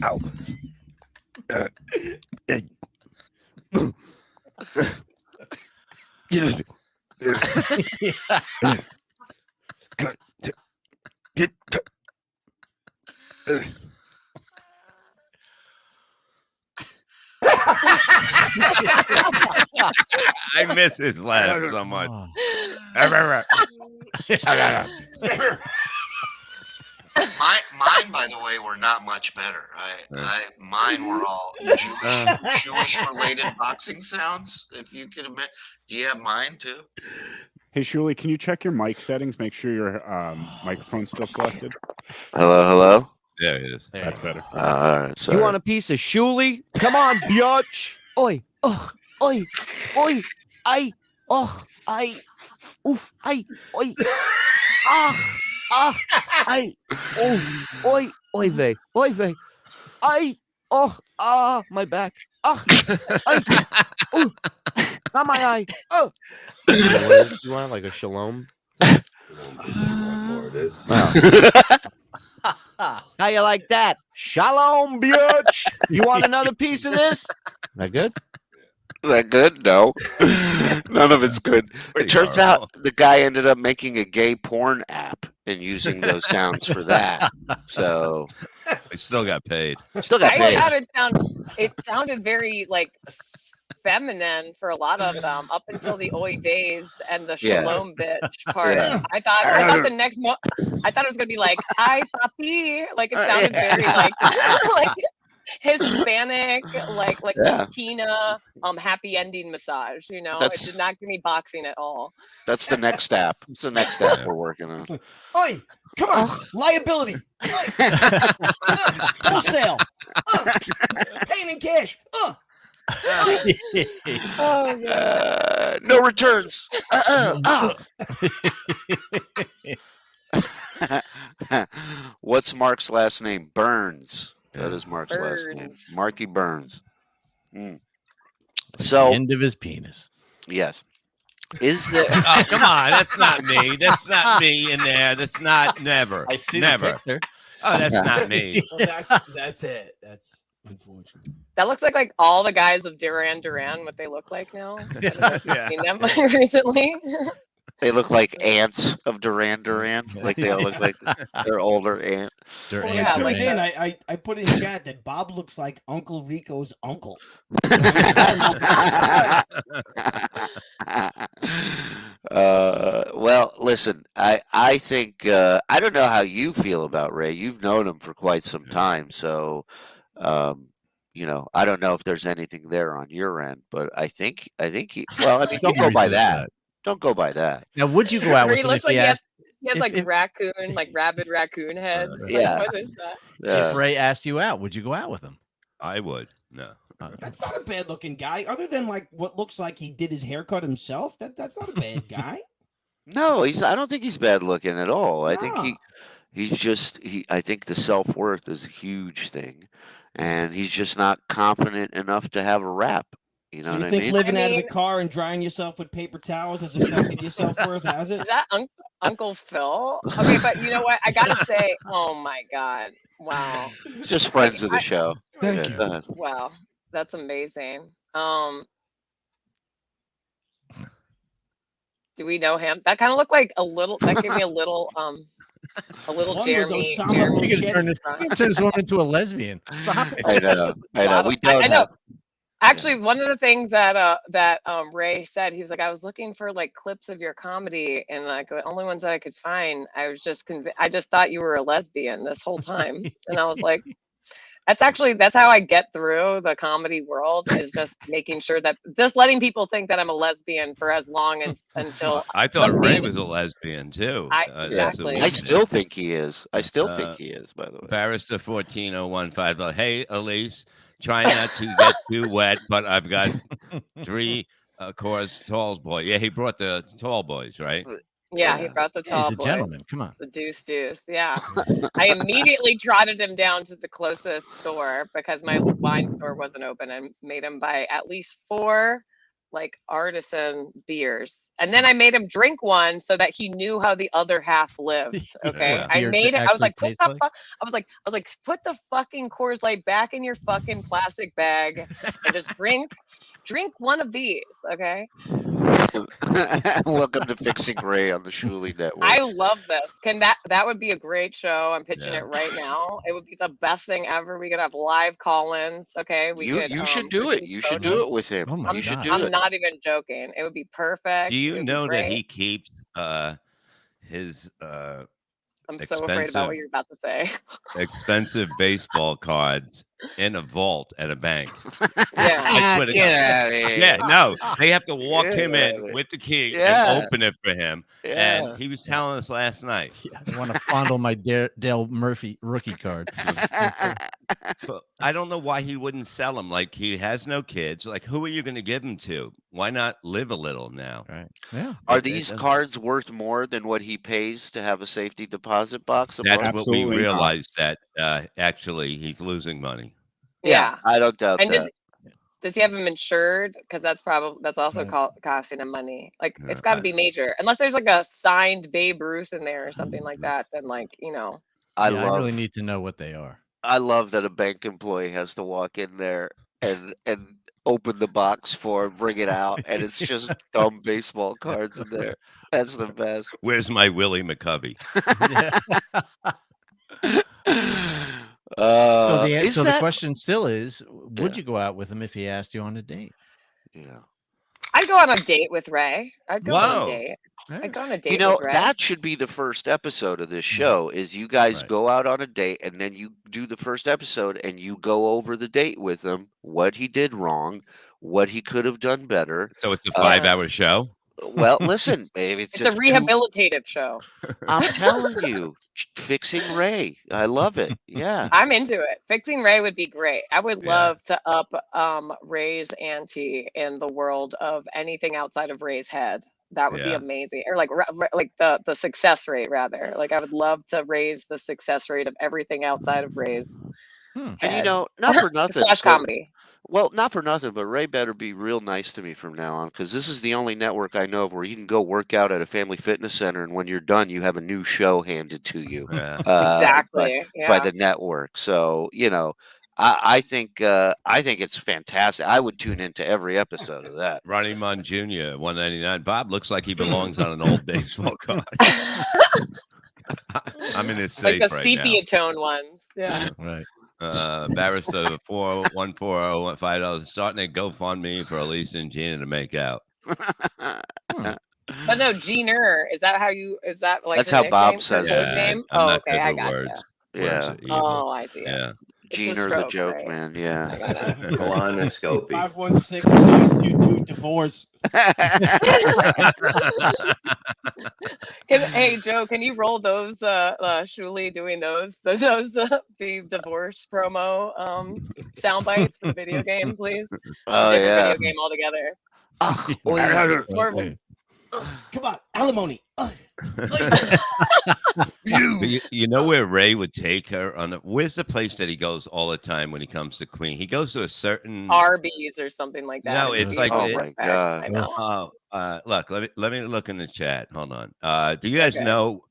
Ow. I miss his laugh so much. Mine, by the way, were not much better. Mine were all Jewish related boxing sounds. If you can admit, do you have mine too? Hey, Shuli, can you check your mic settings? Make sure your microphone's still selected. Hello. There it is. That's better. All right. Sorry. You want a piece of Shuli? Come on, biatch. Oi, oi, oi, I, oof, I, oi, I, oi vey, I, my back, not my eye, You want like a shalom? How you like that? Shalom, bitch. You want another piece of this? That good? That good? No. None of it's good. It turns out the guy ended up making a gay porn app and using those sounds for that. So I still got paid. I thought it sounded very like feminine for a lot of them up until the oi days and the shalom bitch part. Yeah. I thought I thought it was gonna be like hi papi, like it sounded very like like Hispanic, like Latina, happy ending massage. It did not give me boxing at all. That's the next app. It's the next app we're working on. Oi, come on, liability, wholesale, paying in cash. No returns. What's Mark's last name? Burns. That is Mark's last name. Marky Burns. So end of his penis. Yes. Is there? Oh, come on, that's not me. That's not me in there. That's not never. I see never. The picture. Oh, that's not me. Well, that's it. That's Unfortunately. That looks like all the guys of Duran Duran, what they look like now. I don't know if you've Yeah. seen them recently. They look like ants of Duran Duran. Like they all look like they're older ant. They're When Yeah, I like tuned in, I put in chat that Bob looks like Uncle Rico's uncle. Well, listen, I think I don't know how you feel about Ray. You've known him for quite some time, so I don't know if there's anything there on your end, but I think he. Well, I mean, don't go by Resist that. Don't go by that. Now, would you go out with he him looks if he like asked? he has if- like if- raccoon, like rabid raccoon head. Yeah. Like, what is that? If Ray asked you out, would you go out with him? I would. No. That's not a bad looking guy, other than like what looks like he did his haircut himself. That's not a bad guy. No, I don't think he's bad looking at all. I think Nah. I think the self-worth is a huge thing, and he's just not confident enough to have a rap. You know So you what think I mean? living out of the mean- car and drying yourself with paper towels has affected your self worth? Has it? Is that Uncle Phil? Okay, but you know what? I gotta say, oh my god, wow, Just friends of the show. Thank Yeah, you. go ahead. wow, that's amazing. Do we know him? That kind of looked like a little. That gave me a little One was Jeremy. Osama Jeremy Bush. You can turn this woman into a lesbian. Stop it. I know. We don't. I know. Have, Actually, one of the things that Ray said, he was like, I was looking for like clips of your comedy, and like the only ones that I could find, I was just I just thought you were a lesbian this whole time, and I was like, that's how I get through the comedy world, is just making sure that just letting people think that I'm a lesbian for as long as until I thought Ray something- was a lesbian too. Exactly. I still think he is. I still think he is. By the way, Barrister 14015. Hey, Elise, try not to get too wet, but I've got 3 course tall boy. Yeah, he brought the tall boys, right? Yeah, he brought the tall He's a boys. gentleman. Come on. The deuce. Yeah. I immediately trotted him down to the closest store because my wine store wasn't open, and made him buy at least 4 like artisan beers. And then I made him drink one so that he knew how the other half lived. Okay. Yeah. I Beer made it. I was actually like, tastes like? I was like, put the fucking Coors Light back in your fucking plastic bag and just drink one of these. Okay. welcome to Fixing Ray on the Shuley Network. I love this. That would be a great show. I'm pitching it right now. It would be the best thing ever. We could have live call-ins. Okay. You should do it. You should do it with him. Oh my You should God. do I'm it. not even joking. It would be perfect. Do It you would be know that great. he keeps his I'm so afraid about what you're about to say. expensive baseball cards in a vault at a bank? Yeah. I swear to Get God. out of here. Yeah, no, they have to walk Get him out of in here. with the key Yeah. and open it for him. Yeah. And he was telling us last night. I want to fondle my Dale Murphy rookie card. But I don't know why he wouldn't sell them. Like, he has no kids. Like, who are you going to give them to? Why not live a little now? Right. Yeah. Are It these doesn't- cards worth more than what he pays to have a safety deposit box? a That's month? what we Absolutely not. realized, that actually he's losing money. Yeah. I don't doubt And that. does he have him insured? Because that's also Right. costing him money. Like, Yeah, it's got to be major. Unless there's like a signed Babe Ruth in there or something like that. Then like, I Yeah, I love. really need to know what they are. I love that a bank employee has to walk in there and open the box for him, bring it out, and it's just dumb baseball cards in there. That's the best. Where's my Willie McCovey? So Is the that- question still is, would Yeah. you go out with him if he asked you on a date? Yeah. I'd go on a date with Ray. I'd go on Whoa. a date. Right. I'd go on a date You know, with Ray. that should be the first episode of this show is you guys Right. go out on a date and then you do the first episode and you go over the date with him, what he did wrong, what he could have done better. So it's a 5-hour show? Well, listen, babe, It's a just rehabilitative show. I'm telling you, Fixing Ray. I love it. Yeah. I'm into it. Fixing Ray would be great. I would Yeah. love to up Ray's ante in the world of anything outside of Ray's head. That would be Yeah. amazing. Or like the success rate rather. Like I would love to raise the success rate of everything outside of Ray's And head. you know, not for nothing. Slash but- comedy. Well, not for nothing, but Ray better be real nice to me from now on because this is the only network I know of where you can go work out at a family fitness center, and when you're done, you have a new show handed to you Yeah. by Exactly. Yeah. the network. So, I think it's fantastic. I would tune into every episode of that. Ronnie Munn Jr. 199. Bob looks like he belongs on an old baseball card. I'm in his Like safe the right sepia tone ones. Yeah. Right. Barrister 41405 starting a GoFundMe for Elise and Gina to make out. But no, Jeaner, is that like That's her how nickname, Bob her says code it. name? I'm Oh, not okay, good I with got words. you. Yeah. Words are evil. Oh, I see. Yeah. It's a Jeaner the stroke, joke right? man. I Yeah. got it. Colonoscopy. 516-922 divorce. Hey Joe, can you roll those Shuli doing those the divorce promo sound bites for the video game, please? Oh Different yeah. video game altogether. Oh, More of a- Come on, alimony. You know where Ray would take her on? Where's the place that he goes all the time when he comes to Queen? He goes to a certain. Arby's or something like that. No, it's like. Oh my God. I know. Look, let me look in the chat. Hold on. Do you guys Okay. know?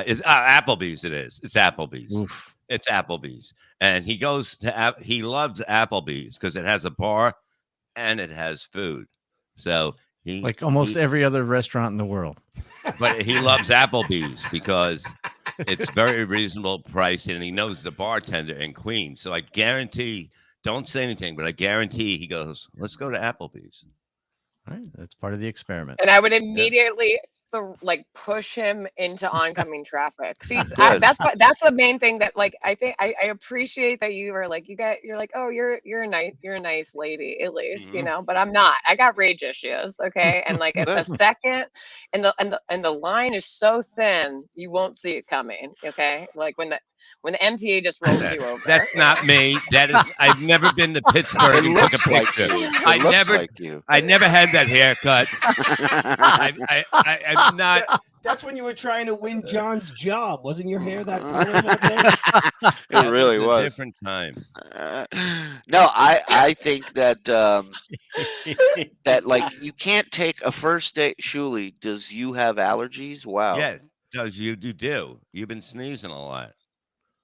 Is Applebee's? It is. It's Applebee's. Oof. It's Applebee's, and he goes to. He loves Applebee's because it has a bar, and it has food. So he Like almost every other restaurant in the world. But he loves Applebee's because it's very reasonable price, and he knows the bartender in Queens. So I guarantee, don't say anything, but I guarantee he goes, "Let's go to Applebee's." All right, that's part of the experiment. And I would immediately push him into oncoming traffic. See, Good. that's the main thing that I think I appreciate that you are you're like, oh, you're a nice lady, Elise, but I'm not. I got rage issues, okay? And at the second, and the line is so thin, you won't see it coming, okay? Like when the MTA just rolls you over. That's not me. That is. I've never been to Pittsburgh It and took a looks like picture. you. I It looks never. like you. I never had that haircut. I'm not. That's when you were trying to win John's job. Wasn't your hair that color back then? It really a was. different time. No, I think that that you can't take a first date. Shuli, does you have allergies? Wow. Yeah, does you do? You've been sneezing a lot.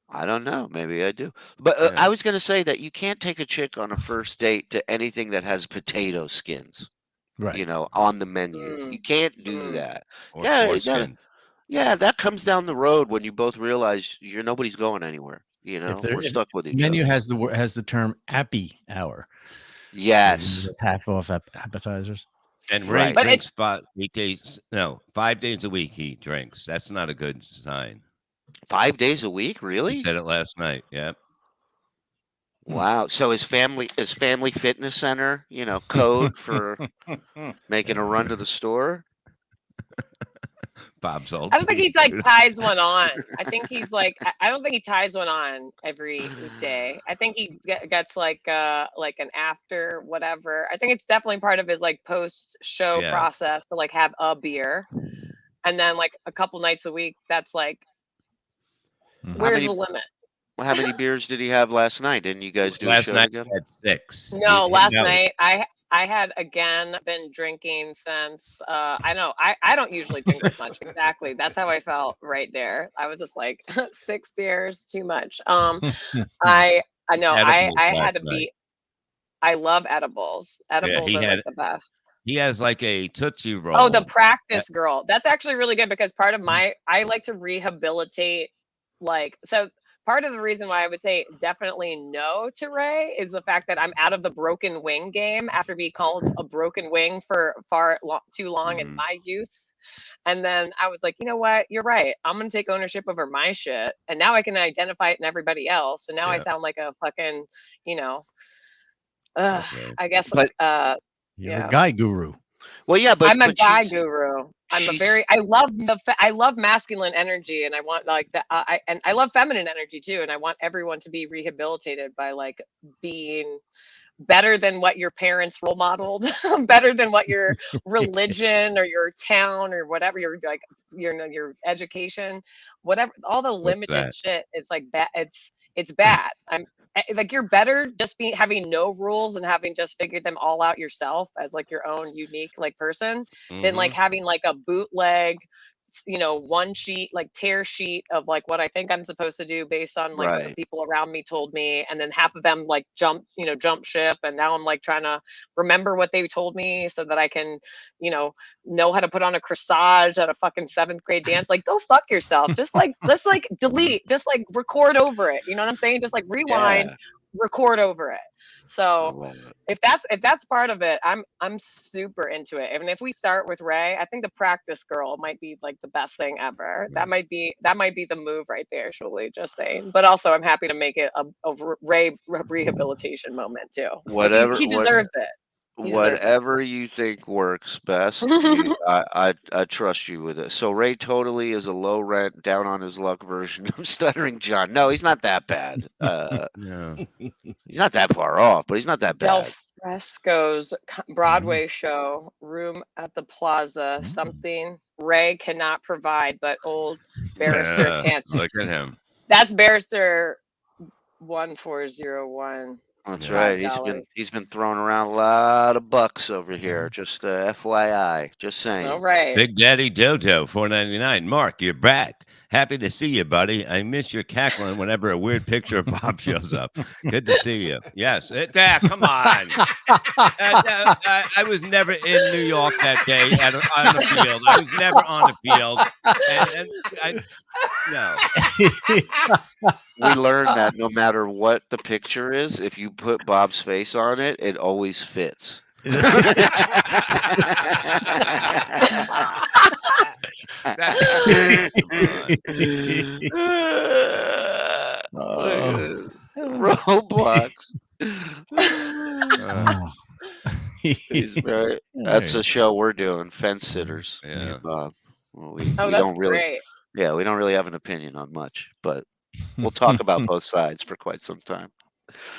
I don't know. Maybe I do. But Yeah. I was going to say that you can't take a chick on a first date to anything that has potato skins, Right. on the menu. You can't do that. Or Yeah, foreskin. Yeah, that comes down the road when you both realize nobody's going anywhere. We're stuck with each Menu other. has the term appy hour. Yes. Half off appetizers. And Ray Right. drinks 5 days a week. He drinks. That's not a good sign. 5 days a week, really? He said it last night. Yeah. Wow. So is family fitness center, code for making a run to the store? Bob's old. I don't think teeth, he's dude. ties one on. I think he's I don't think he ties one on every day. I think he gets an after whatever. I think it's definitely part of his post show Yeah. process to have a beer, and then a couple nights a week. That's where's many- the limit? Well, how many beers did he have last night? Didn't you guys do a Last show night together? he had 6. No, He- last no. night I had again been drinking since I know I don't usually drink this much. Exactly. That's how I felt right there. I was just 6 beers too much. I know I Edibles had last to night. be I love edibles. Edibles he are had- the best. He has a Tootsie Roll. Oh, the practice girl. That's actually really good because part of I like to rehabilitate so part of the reason why I would say definitely no to Ray is the fact that I'm out of the broken wing game after being called a broken wing for too long in my youth. And then I was like, you know what? You're right. I'm going to take ownership over my shit. And now I can identify it in everybody else. So now I Yeah. sound like a fucking, Okay. I guess, But- You're Yeah. a guy guru. Well, yeah, but I'm a but guy she's- guru. she's- I love masculine energy, and I want I love feminine energy too, and I want everyone to be rehabilitated by being better than what your parents role modeled, better than what your religion or your town or whatever your education, whatever, all the limited that? shit is bad. It's bad. You're better just having no rules and having just figured them all out yourself as your own unique person than Mhm. having a bootleg one sheet, like tear sheet of like what I think I'm supposed to do based on like what the Right. people around me told me, and then half of them like jump ship, and now I'm like trying to remember what they told me so that I can know how to put on a corsage at a fucking 7th grade dance. Like, go fuck yourself. Just like let's like delete, just like record over it. You know what I'm saying? Just like rewind, record over it. So if that's part of it, I'm super into it. Even if we start with Ray, I think the practice girl might be like the best thing ever. That might be the move right there, Shuli, just saying. But also I'm happy to make it a Ray rehabilitation moment too. Whatever He deserves it. Whatever you think works best, I trust you with it. So Ray totally is a low rent, down on his luck version of Stuttering John. No, he's not that bad. No. He's not that far off, but he's not that Del bad. Fresco's Broadway show, room at the Plaza, something Ray cannot provide, but old Barrister can't. Look at him. That's Barrister 1401. That's right. He's been throwing around a lot of bucks over here. Just FYI. Just saying. All right. Big Daddy Dodo, $4.99. Mark, you're back. Happy to see you, buddy. I miss your cackling whenever a weird picture of Bob shows up. Good to see you. Yes. Come on. I was never in New York that day on the field. I was never on the field. No. We learned that no matter what the picture is, if you put Bob's face on it, it always fits. Roblox. That's a show we're doing. Fence sitters. Yeah. We don't really. Great. Yeah, we don't really have an opinion on much, but we'll talk about both sides for quite some time.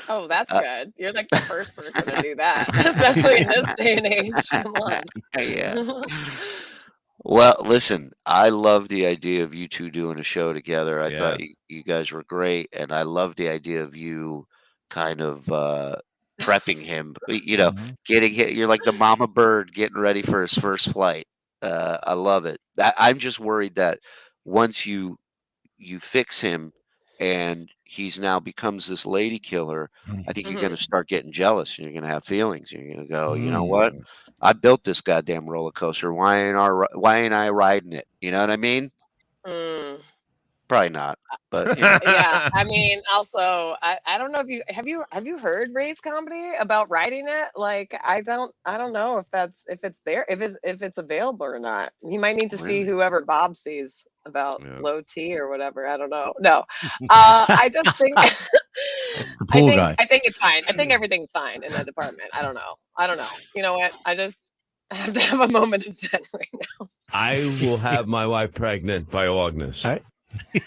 Oh, that's good. You're like the first person to do that, especially in this day and age. Come on. Yeah. Well, listen, I love the idea of you two doing a show together. I thought you guys were great, and I love the idea of you kind of prepping him. Getting hit. You're like the mama bird getting ready for his first flight. I love it. I'm just worried that once you fix him and he's now becomes this lady killer, I think you're going to start getting jealous. You're going to have feelings. You're going to go, you know what? I built this goddamn roller coaster. Why ain't I riding it? You know what I mean? Probably not, but yeah. I mean, also, I don't know if you have you heard Ray's comedy about writing it? Like, I don't know if it's available or not. He might need to see whoever Bob sees about low T or whatever. I don't know. No, I just think I think it's fine. I think everything's fine in that department. I don't know. You know what? I just have to have a moment of zen right now. I will have my wife pregnant by August.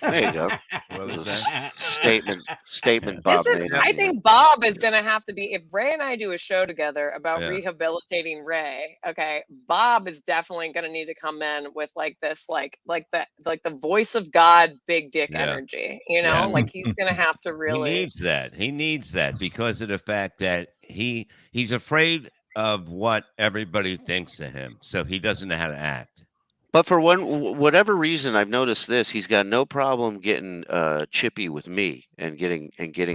There you go. What was that? Statement Bob made. I think Bob is going to have to be, if Ray and I do a show together about rehabilitating Ray, okay, Bob is definitely going to need to come in with like this, like the voice of God, big dick energy, like he's going to have to really. He needs that because of the fact that he's afraid of what everybody thinks of him. So he doesn't know how to act. But for whatever reason, I've noticed this. He's got no problem getting chippy with me and getting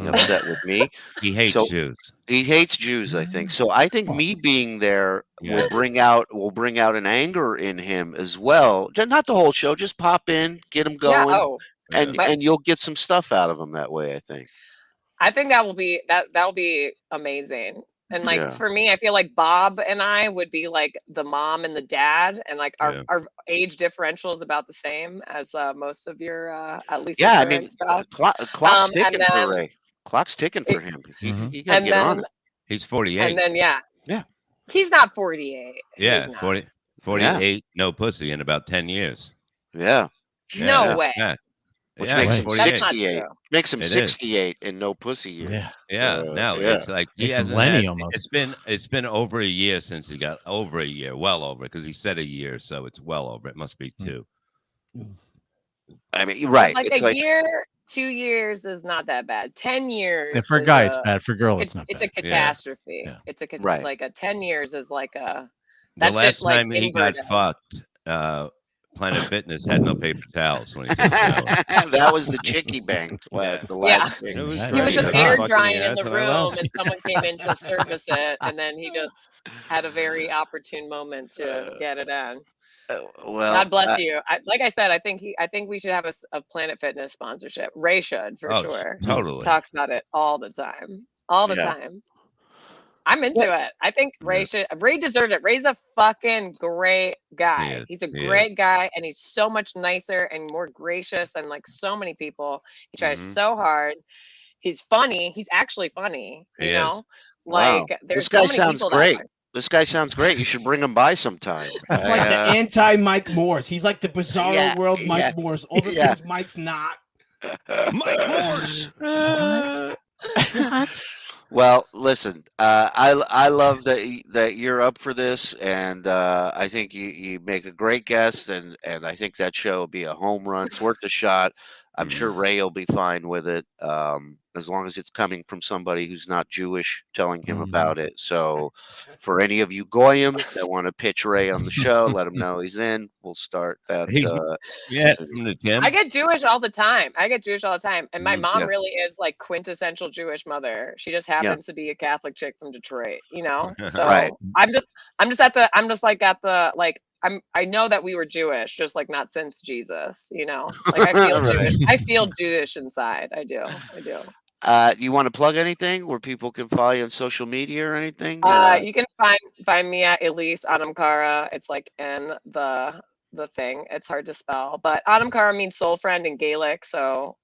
upset with me. He hates Jews. He hates Jews, I think. So I think me being there will bring out an anger in him as well. Not the whole show. Just pop in, get him going, and you'll get some stuff out of him that way. I think. I think that will be amazing. And like for me, I feel like Bob and I would be like the mom and the dad, and like our age differential is about the same as most of your at least. Yeah, I mean, clock's ticking for Ray. Clock's ticking for him. He got to get on it. He's 48. And then he's not 48. Yeah, 48. No pussy in about 10 years. Yeah. No way. Yeah. Which makes him 68. Makes him 68 and no pussy year. It's like he hasn't Lenny almost. It's been over a year since he got over a year, well over, because he said a year, so it's well over. It must be 2. I mean, right. Like a year, 2 years is not that bad. 10 years. And for a guy, it's bad. For a girl, it's not bad. It's a catastrophe. Yeah. It's like a 10 years is like a. The last time he got fucked, Planet Fitness had no paper towels when he took a shower. That was the chickie bang. The last It thing. was He was great. just I air fucking drying the in the ass when I room, left. and someone came in to service it, and then he just had a very opportune moment to get it in. Well, God bless you. Like I said, I think we should have a Planet Fitness sponsorship. Ray should for sure. Totally. He talks about it all the time. All the time. I'm into it. I think Ray deserves it. Ray's a fucking great guy. He's a great guy, and he's so much nicer and more gracious than like so many people. He tries so hard. He's funny. He's actually funny. You know, like there's this guy so many sounds people great. that This guy sounds great. You should bring him by sometime. He's like the anti-Mike Morse. He's like the Bizarro World Mike Morse. All the things Mike's not. Mike Morse. What? Well, listen, I love that you're up for this, and I think you make a great guest, and I think that show will be a home run. It's worth a shot. I'm sure Ray will be fine with it, as long as it's coming from somebody who's not Jewish telling him about it. So, for any of you goyim that want to pitch Ray on the show, let him know he's in. We'll start that. I get Jewish all the time. And my mom really is like quintessential Jewish mother. She just happens to be a Catholic chick from Detroit, you know. So I'm just at the I know that we were Jewish, just like not since Jesus, you know. Like I feel Jewish. I feel Jewish inside. I do. You want to plug anything where people can follow you on social media or anything? You can find me at Elise Adamkara. It's like in the thing. It's hard to spell, but Adamkara means soul friend in Gaelic. So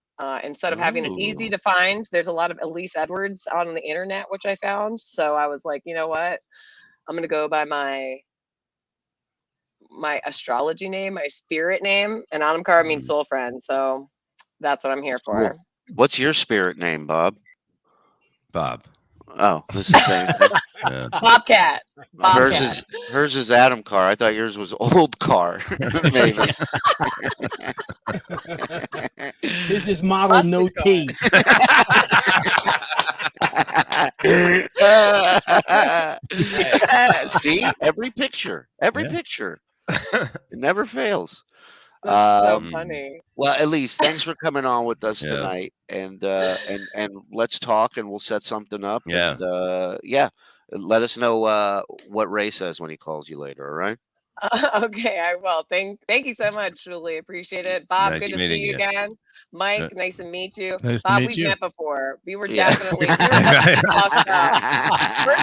instead of having it easy to find, there's a lot of Elise Edwards on the internet, which I found. So I was like, you know what? I'm gonna go by my astrology name, my spirit name, and Adamkara means soul friend. So that's what I'm here for. Cool. What's your spirit name, Bob? Bob. Oh, this is the same thing. Bobcat. Hers is Adam Carr. I thought yours was Old Carr. Maybe. His is model no T. See, every picture. It never fails. That's so funny. Well, Elise, thanks for coming on with us tonight, and let's talk, and we'll set something up. Yeah. And, let us know what Ray says when he calls you later. All right. Okay, I will. Thank you so much, Julie. Appreciate it. Bob, Nice good to see meeting you you. again. Mike, nice to meet you. Nice to Bob, meet we've you. met before. We were definitely first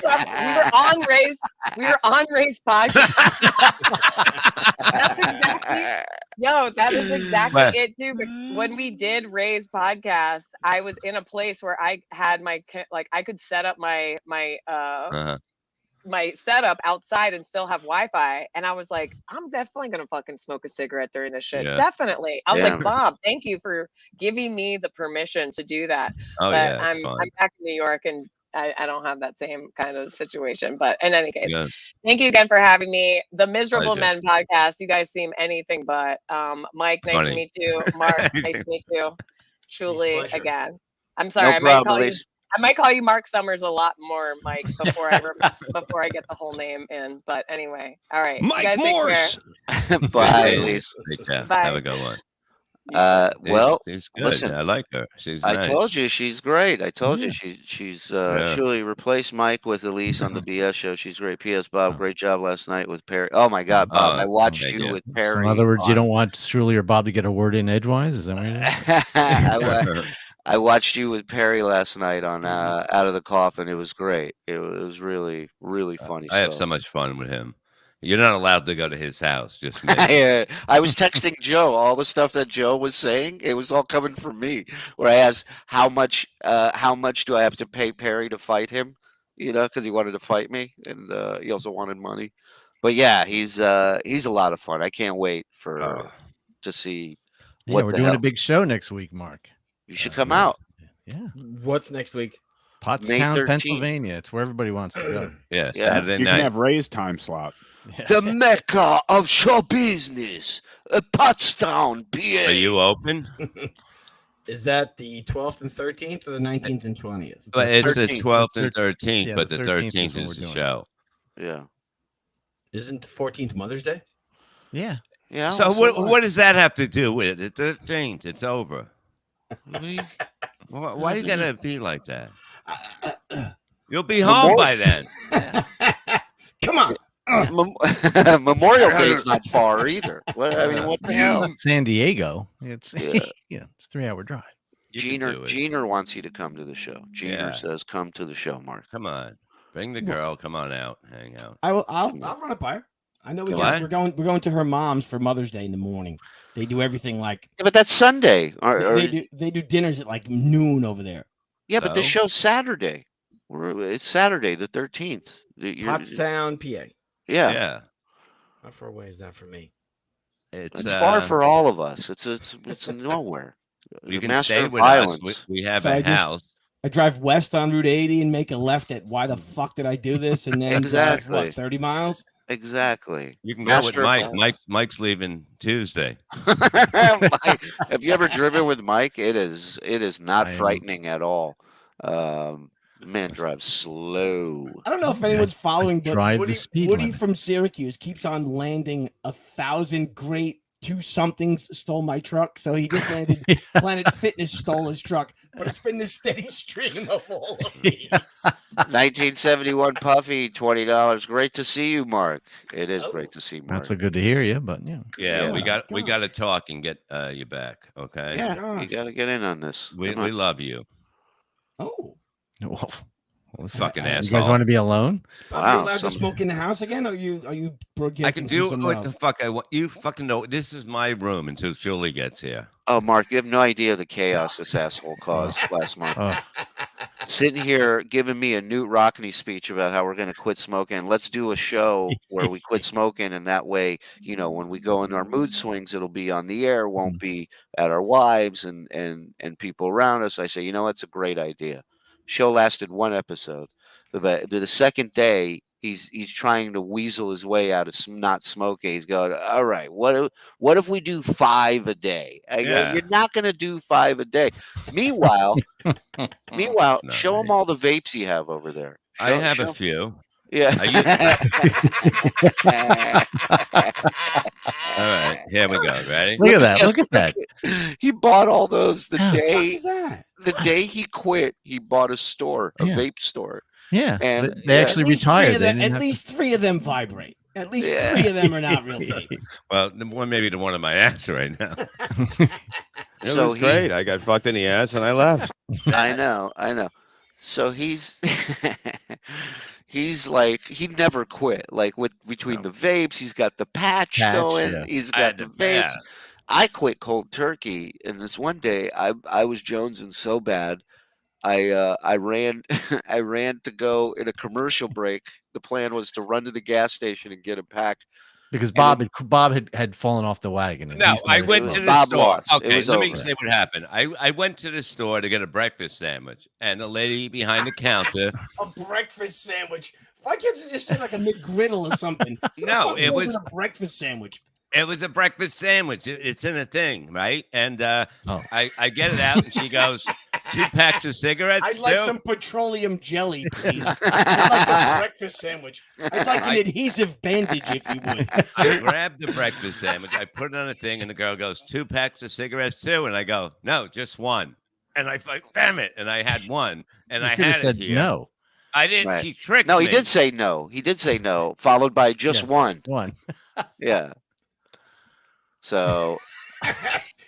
off, we were on Ray's podcast. That is exactly it too. But when we did Ray's podcast, I was in a place where I had I could set up my setup outside and still have Wi-Fi, and I was like, I'm definitely gonna fucking smoke a cigarette during this shit. Definitely. I was like, Bob, thank you for giving me the permission to do that. Oh, but I'm back in New York, and I don't have that same kind of situation. But in any case, thank you again for having me. The Miserable Men podcast. You guys seem anything but. Mike, nice to meet you. Mark, nice to meet you. Truly, again. I'm sorry. I might call you Mark Summers a lot more, Mike, before I get the whole name in. But anyway, all right. Mike you guys Morse. Take care. Bye, Elise. Bye. Have a good one. Well, she's good. listen, I like her. She's I nice. told you she's great. I told you she's surely replaced Mike with Elise on the BS show. She's great. P.S. Bob, great job last night with Perry. Oh my God, Bob, I watched you with Perry. So in other words, you don't want Shirley or Bob to get a word in edgewise? Is that what you're doing? I watched you with Perry last night on Out of the Coffin. It was great. It was really, really funny. I have so much fun with him. You're not allowed to go to his house. Just me. I was texting Joe all the stuff that Joe was saying. It was all coming from me. Where I asked how much do I have to pay Perry to fight him? You know, because he wanted to fight me, and he also wanted money. But yeah, he's a lot of fun. I can't wait to see. We're doing a big show next week, Mark. You should come out. Yeah. What's next week? Pottstown, Pennsylvania. It's where everybody wants to go. Saturday you night. can have Ray's time slot. The Mecca of show business, Pottstown, PA. Are you open? Is that the 12th and 13th or the 19th and 20th? But it's the 13th. 12th and 13th, Yeah, but the the 13th 13th is is the when we're show. Yeah. Isn't the 14th Mother's Day? Yeah. Yeah. So well, what does that have to do with it? The 13th, it's over. Why are you gonna be like that? You'll be home by then. Come on. Memorial Day is not far either. What, I mean, what the hell? San Diego. It's Yeah. it's a 3-hour drive. Jeaner wants you to come to the show. Jeaner says, "Come to the show, Mark. Come on, bring the girl. Come on out, hang out." I'll run it by her. I know we're going to her mom's for Mother's Day in the morning. They do everything like. Yeah, but that's Sunday. They do dinners at like noon over there. Yeah, but this show's Saturday. It's Saturday the 13th. Pottstown, PA. Yeah. How far away is that for me? It's far for all of us. It's nowhere. You can stay with us. We have a house. I drive west on Route 80 and make a left at why the fuck did I do this? And then drive, what, 30 miles? Exactly. You can go with Mike. Mike's leaving Tuesday. Have you ever driven with Mike? It is not frightening at all. Man drives slow. I don't know if anyone's following, but Woody limit. from Syracuse keeps on landing 1,000 great 2-somethings stole my truck. So he just landed Planet Fitness stole his truck, but it's been this steady stream of all of these. 1971 Puffy, $20. Great to see you, Mark. It is great to see Mark. Not so good to hear you, but Yeah, we got to talk and get you back. Okay. Yeah, you got to get in on this. We love you. Oh. Fucking asshole. You guys want to be alone? Are you allowed to smoke in the house again? Or are you broadcasting? I can do from what the fuck I want. You fucking know. This is my room until Julie gets here. Oh, Mark, you have no idea the chaos this asshole caused last month. Sitting here giving me a Newt Rockney speech about how we're going to quit smoking. Let's do a show where we quit smoking, and that way, when we go in our mood swings, it'll be on the air, won't be at our wives and people around us. I say, it's a great idea. Show lasted 1 episode. The second day, he's trying to weasel his way out of not smoking. He's going, all right, what if we do 5 a day? I go, you're not going to do 5 a day. Meanwhile, show him all the vapes you have over there. I have a few. Yeah. All right, here we go. Ready? Look at that. He bought all those the day he quit. He bought a vape store. Yeah, and they actually retired. At least 3 of them vibrate. At least 3 of them are not real vapes. Well, maybe the one in my ass right now. It was great. I got fucked in the ass and I left. I know. So he's like, he never quit. Like between the vapes, he's got the patch going. Yeah. He's got the vapes. I quit cold turkey, and this one day I was jonesing so bad, I ran to go in a commercial break. The plan was to run to the gas station and get a pack. Because Bob had fallen off the wagon. No, I went to the store. Okay, let me say what happened. I went to the store to get a breakfast sandwich, and the lady behind the counter. A breakfast sandwich? Why can't you just say like a McGriddle or something? No, it was a breakfast sandwich. It was a breakfast sandwich. It's in a thing, right? And I get it out, and she goes, 2 packs of cigarettes. I'd like some petroleum jelly, please. I'd like a breakfast sandwich. I'd like an adhesive bandage, if you would. I grabbed the breakfast sandwich. I put it on a thing, and the girl goes, 2 packs of cigarettes, too. And I go, no, just 1. And I thought, damn it. And I had 1. And I had said it here. No. I didn't. Right. She tricked me. No, he did say no. He did say no, followed by just 1. 1. Yeah. So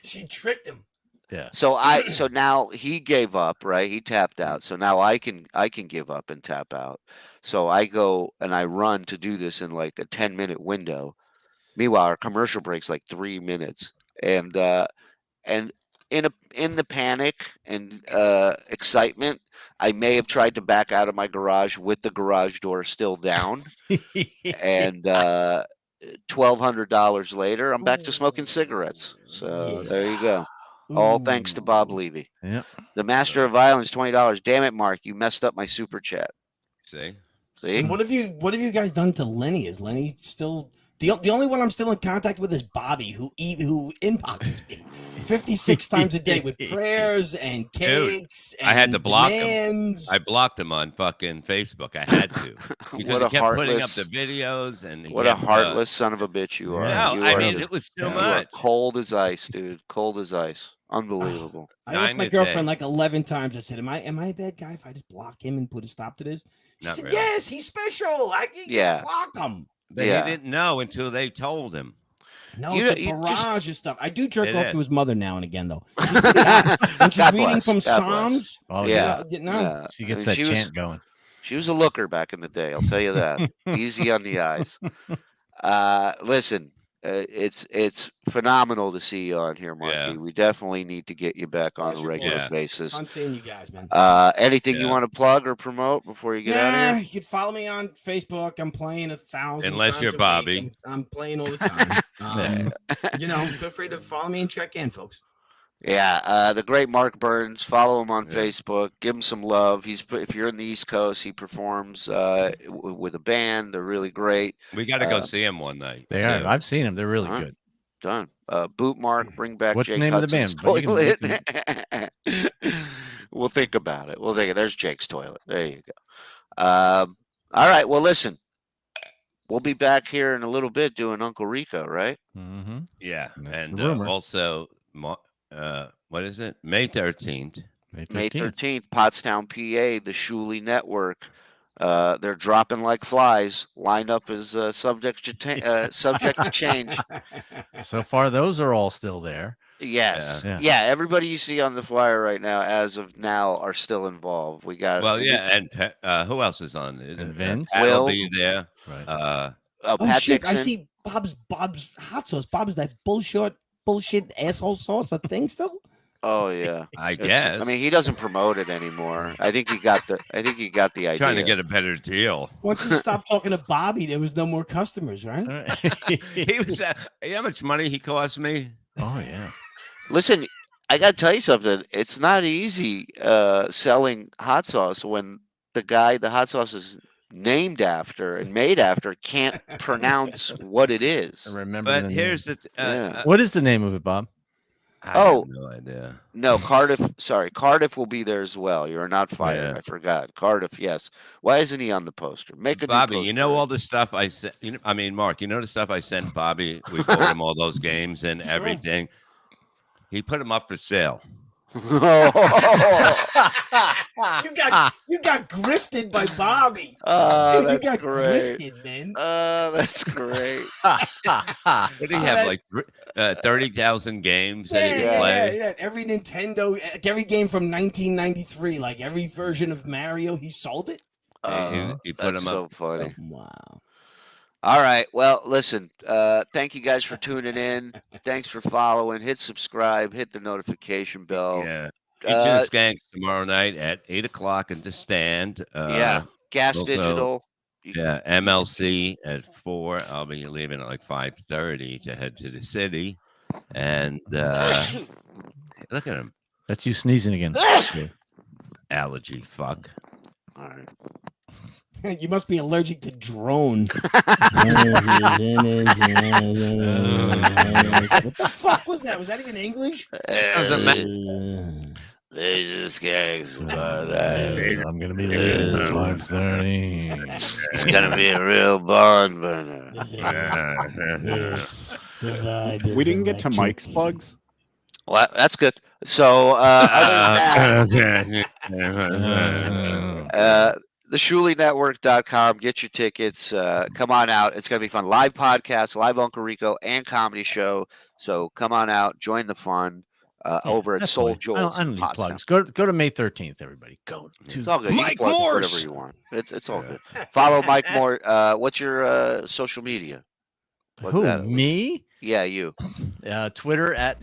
she tricked him. Yeah. So now he gave up, right? He tapped out. So now I can give up and tap out. So I go and I run to do this in like a 10-minute window. Meanwhile, our commercial break's like 3 minutes. And in the panic and excitement, I may have tried to back out of my garage with the garage door still down. And $1,200 later, I'm back to smoking cigarettes. So there you go. All thanks to Bob Levy. Yeah. The master of violence, $20. Damn it, Mark, you messed up my super chat. See? And what have you guys done to Lenny? Is Lenny still The only one I'm still in contact with is Bobby, who inboxes me 56 times a day with prayers and cakes. I had and to block demands. him. I blocked him on fucking Facebook. I had to because he kept putting up the videos and what a heartless son of a bitch you are. No, you I are mean it was too you much. are cold as ice, dude. Cold as ice. Unbelievable. I asked my girlfriend like 11 times. I said, "Am I a bad guy if I just block him and put a stop to this?" She Not said, really. "Yes, he's special. Just block him." But he didn't know until they told him. No, it's a barrage of stuff. I do jerk off is. to his mother now and again, though. When she's reading from Psalms. Oh yeah, she gets I that mean, chant going. She was a looker back in the day. I'll tell you that. Easy on the eyes. Listen, it's phenomenal to see you on here, Marky. Yeah. We definitely need to get you back on a regular basis. Fun seeing you guys, man. Anything you want to plug or promote before you get out of here? You can follow me on Facebook. I'm playing 1,000 Unless times you're a week. Bobby. I'm playing all the time. Feel free to follow me and check in, folks. Yeah, the great Mark Burns. Follow him on Facebook. Give him some love. If you're in the East Coast, he performs with a band. They're really great. We got to go see him one night. They are. I've seen them. They're really good. Done. Boot Mark. Bring back. What's Jake the name Hudson's of the band? Toilet. We'll think about it. There's Jake's toilet. There you go. All right. Well, listen. We'll be back here in a little bit doing Uncle Rico, right? Mm-hmm. Yeah, and rumor. also, what is it? May 13th. May 13th, Pottstown, PA, the Shuley Network. They're dropping like flies. Lineup is subject to change. So far, those are all still there. Yes. Yeah. Yeah. Everybody you see on the flyer right now, as of now, are still involved. We got. Well, yeah, and who else is on it? And Vince will be there. Right. Pat shit! Dixon. I see Bob's hot sauce. Bob's that bullshit asshole sauce a thing still? Oh yeah, I guess. I mean, he doesn't promote it anymore. I think he got the idea. Trying to get a better deal. Once he stopped talking to Bobby, there was no more customers, right? He was. How much money he cost me? Oh yeah. Listen, I got to tell you something. It's not easy selling hot sauce when the guy the hot sauce is named after and made after can't pronounce what it is. I remember. But here's the. What is the name of it, Bob? I have no idea. No, Cardiff. Sorry, Cardiff will be there as well. You're not fired. Yeah. I forgot. Cardiff, yes. Why isn't he on the poster? Make a Bobby, new poster. you know all the stuff I sent. I mean, Mark, you know the stuff I sent Bobby. We bought him all those games and everything. He put them up for sale. You got grifted by Bobby. Oh, You that's got great. grifted, man. Oh, that's great. What do you have, like 30,000 games that he can play? Yeah. Every Nintendo, every game from 1993, like every version of Mario, he sold it. He put That's them so up. funny. Wow. All right. Well, listen, thank you guys for tuning in. Thanks for following. Hit subscribe. Hit the notification bell. Yeah. Each of the Skanks tomorrow night at 8 o'clock at the stand. Gas also, Digital. Yeah, MLC at 4. I'll be leaving at like 5:30 to head to the city. And look at him. That's you sneezing again. Allergy fuck. All right. You must be allergic to drone. What the fuck was that? Was that even English? These guys. I'm gonna be leaving at 5:30. It's gonna be a real barn burner. We didn't get to Mike's plugs. Well, that's good. So, other than that, theshuleynetwork.com. Get your tickets. Come on out. It's going to be fun. Live podcast, live Uncle Rico, and comedy show. So come on out. Join the fun over at Soul Joel's. I don't need plugs. Go to May 13th, everybody. Go to It's all good. Mike you can plug Morse. whatever you want. It's all good. Follow Mike Moore. What's your social media? Plug who? that. Me? Yeah, you. Twitter at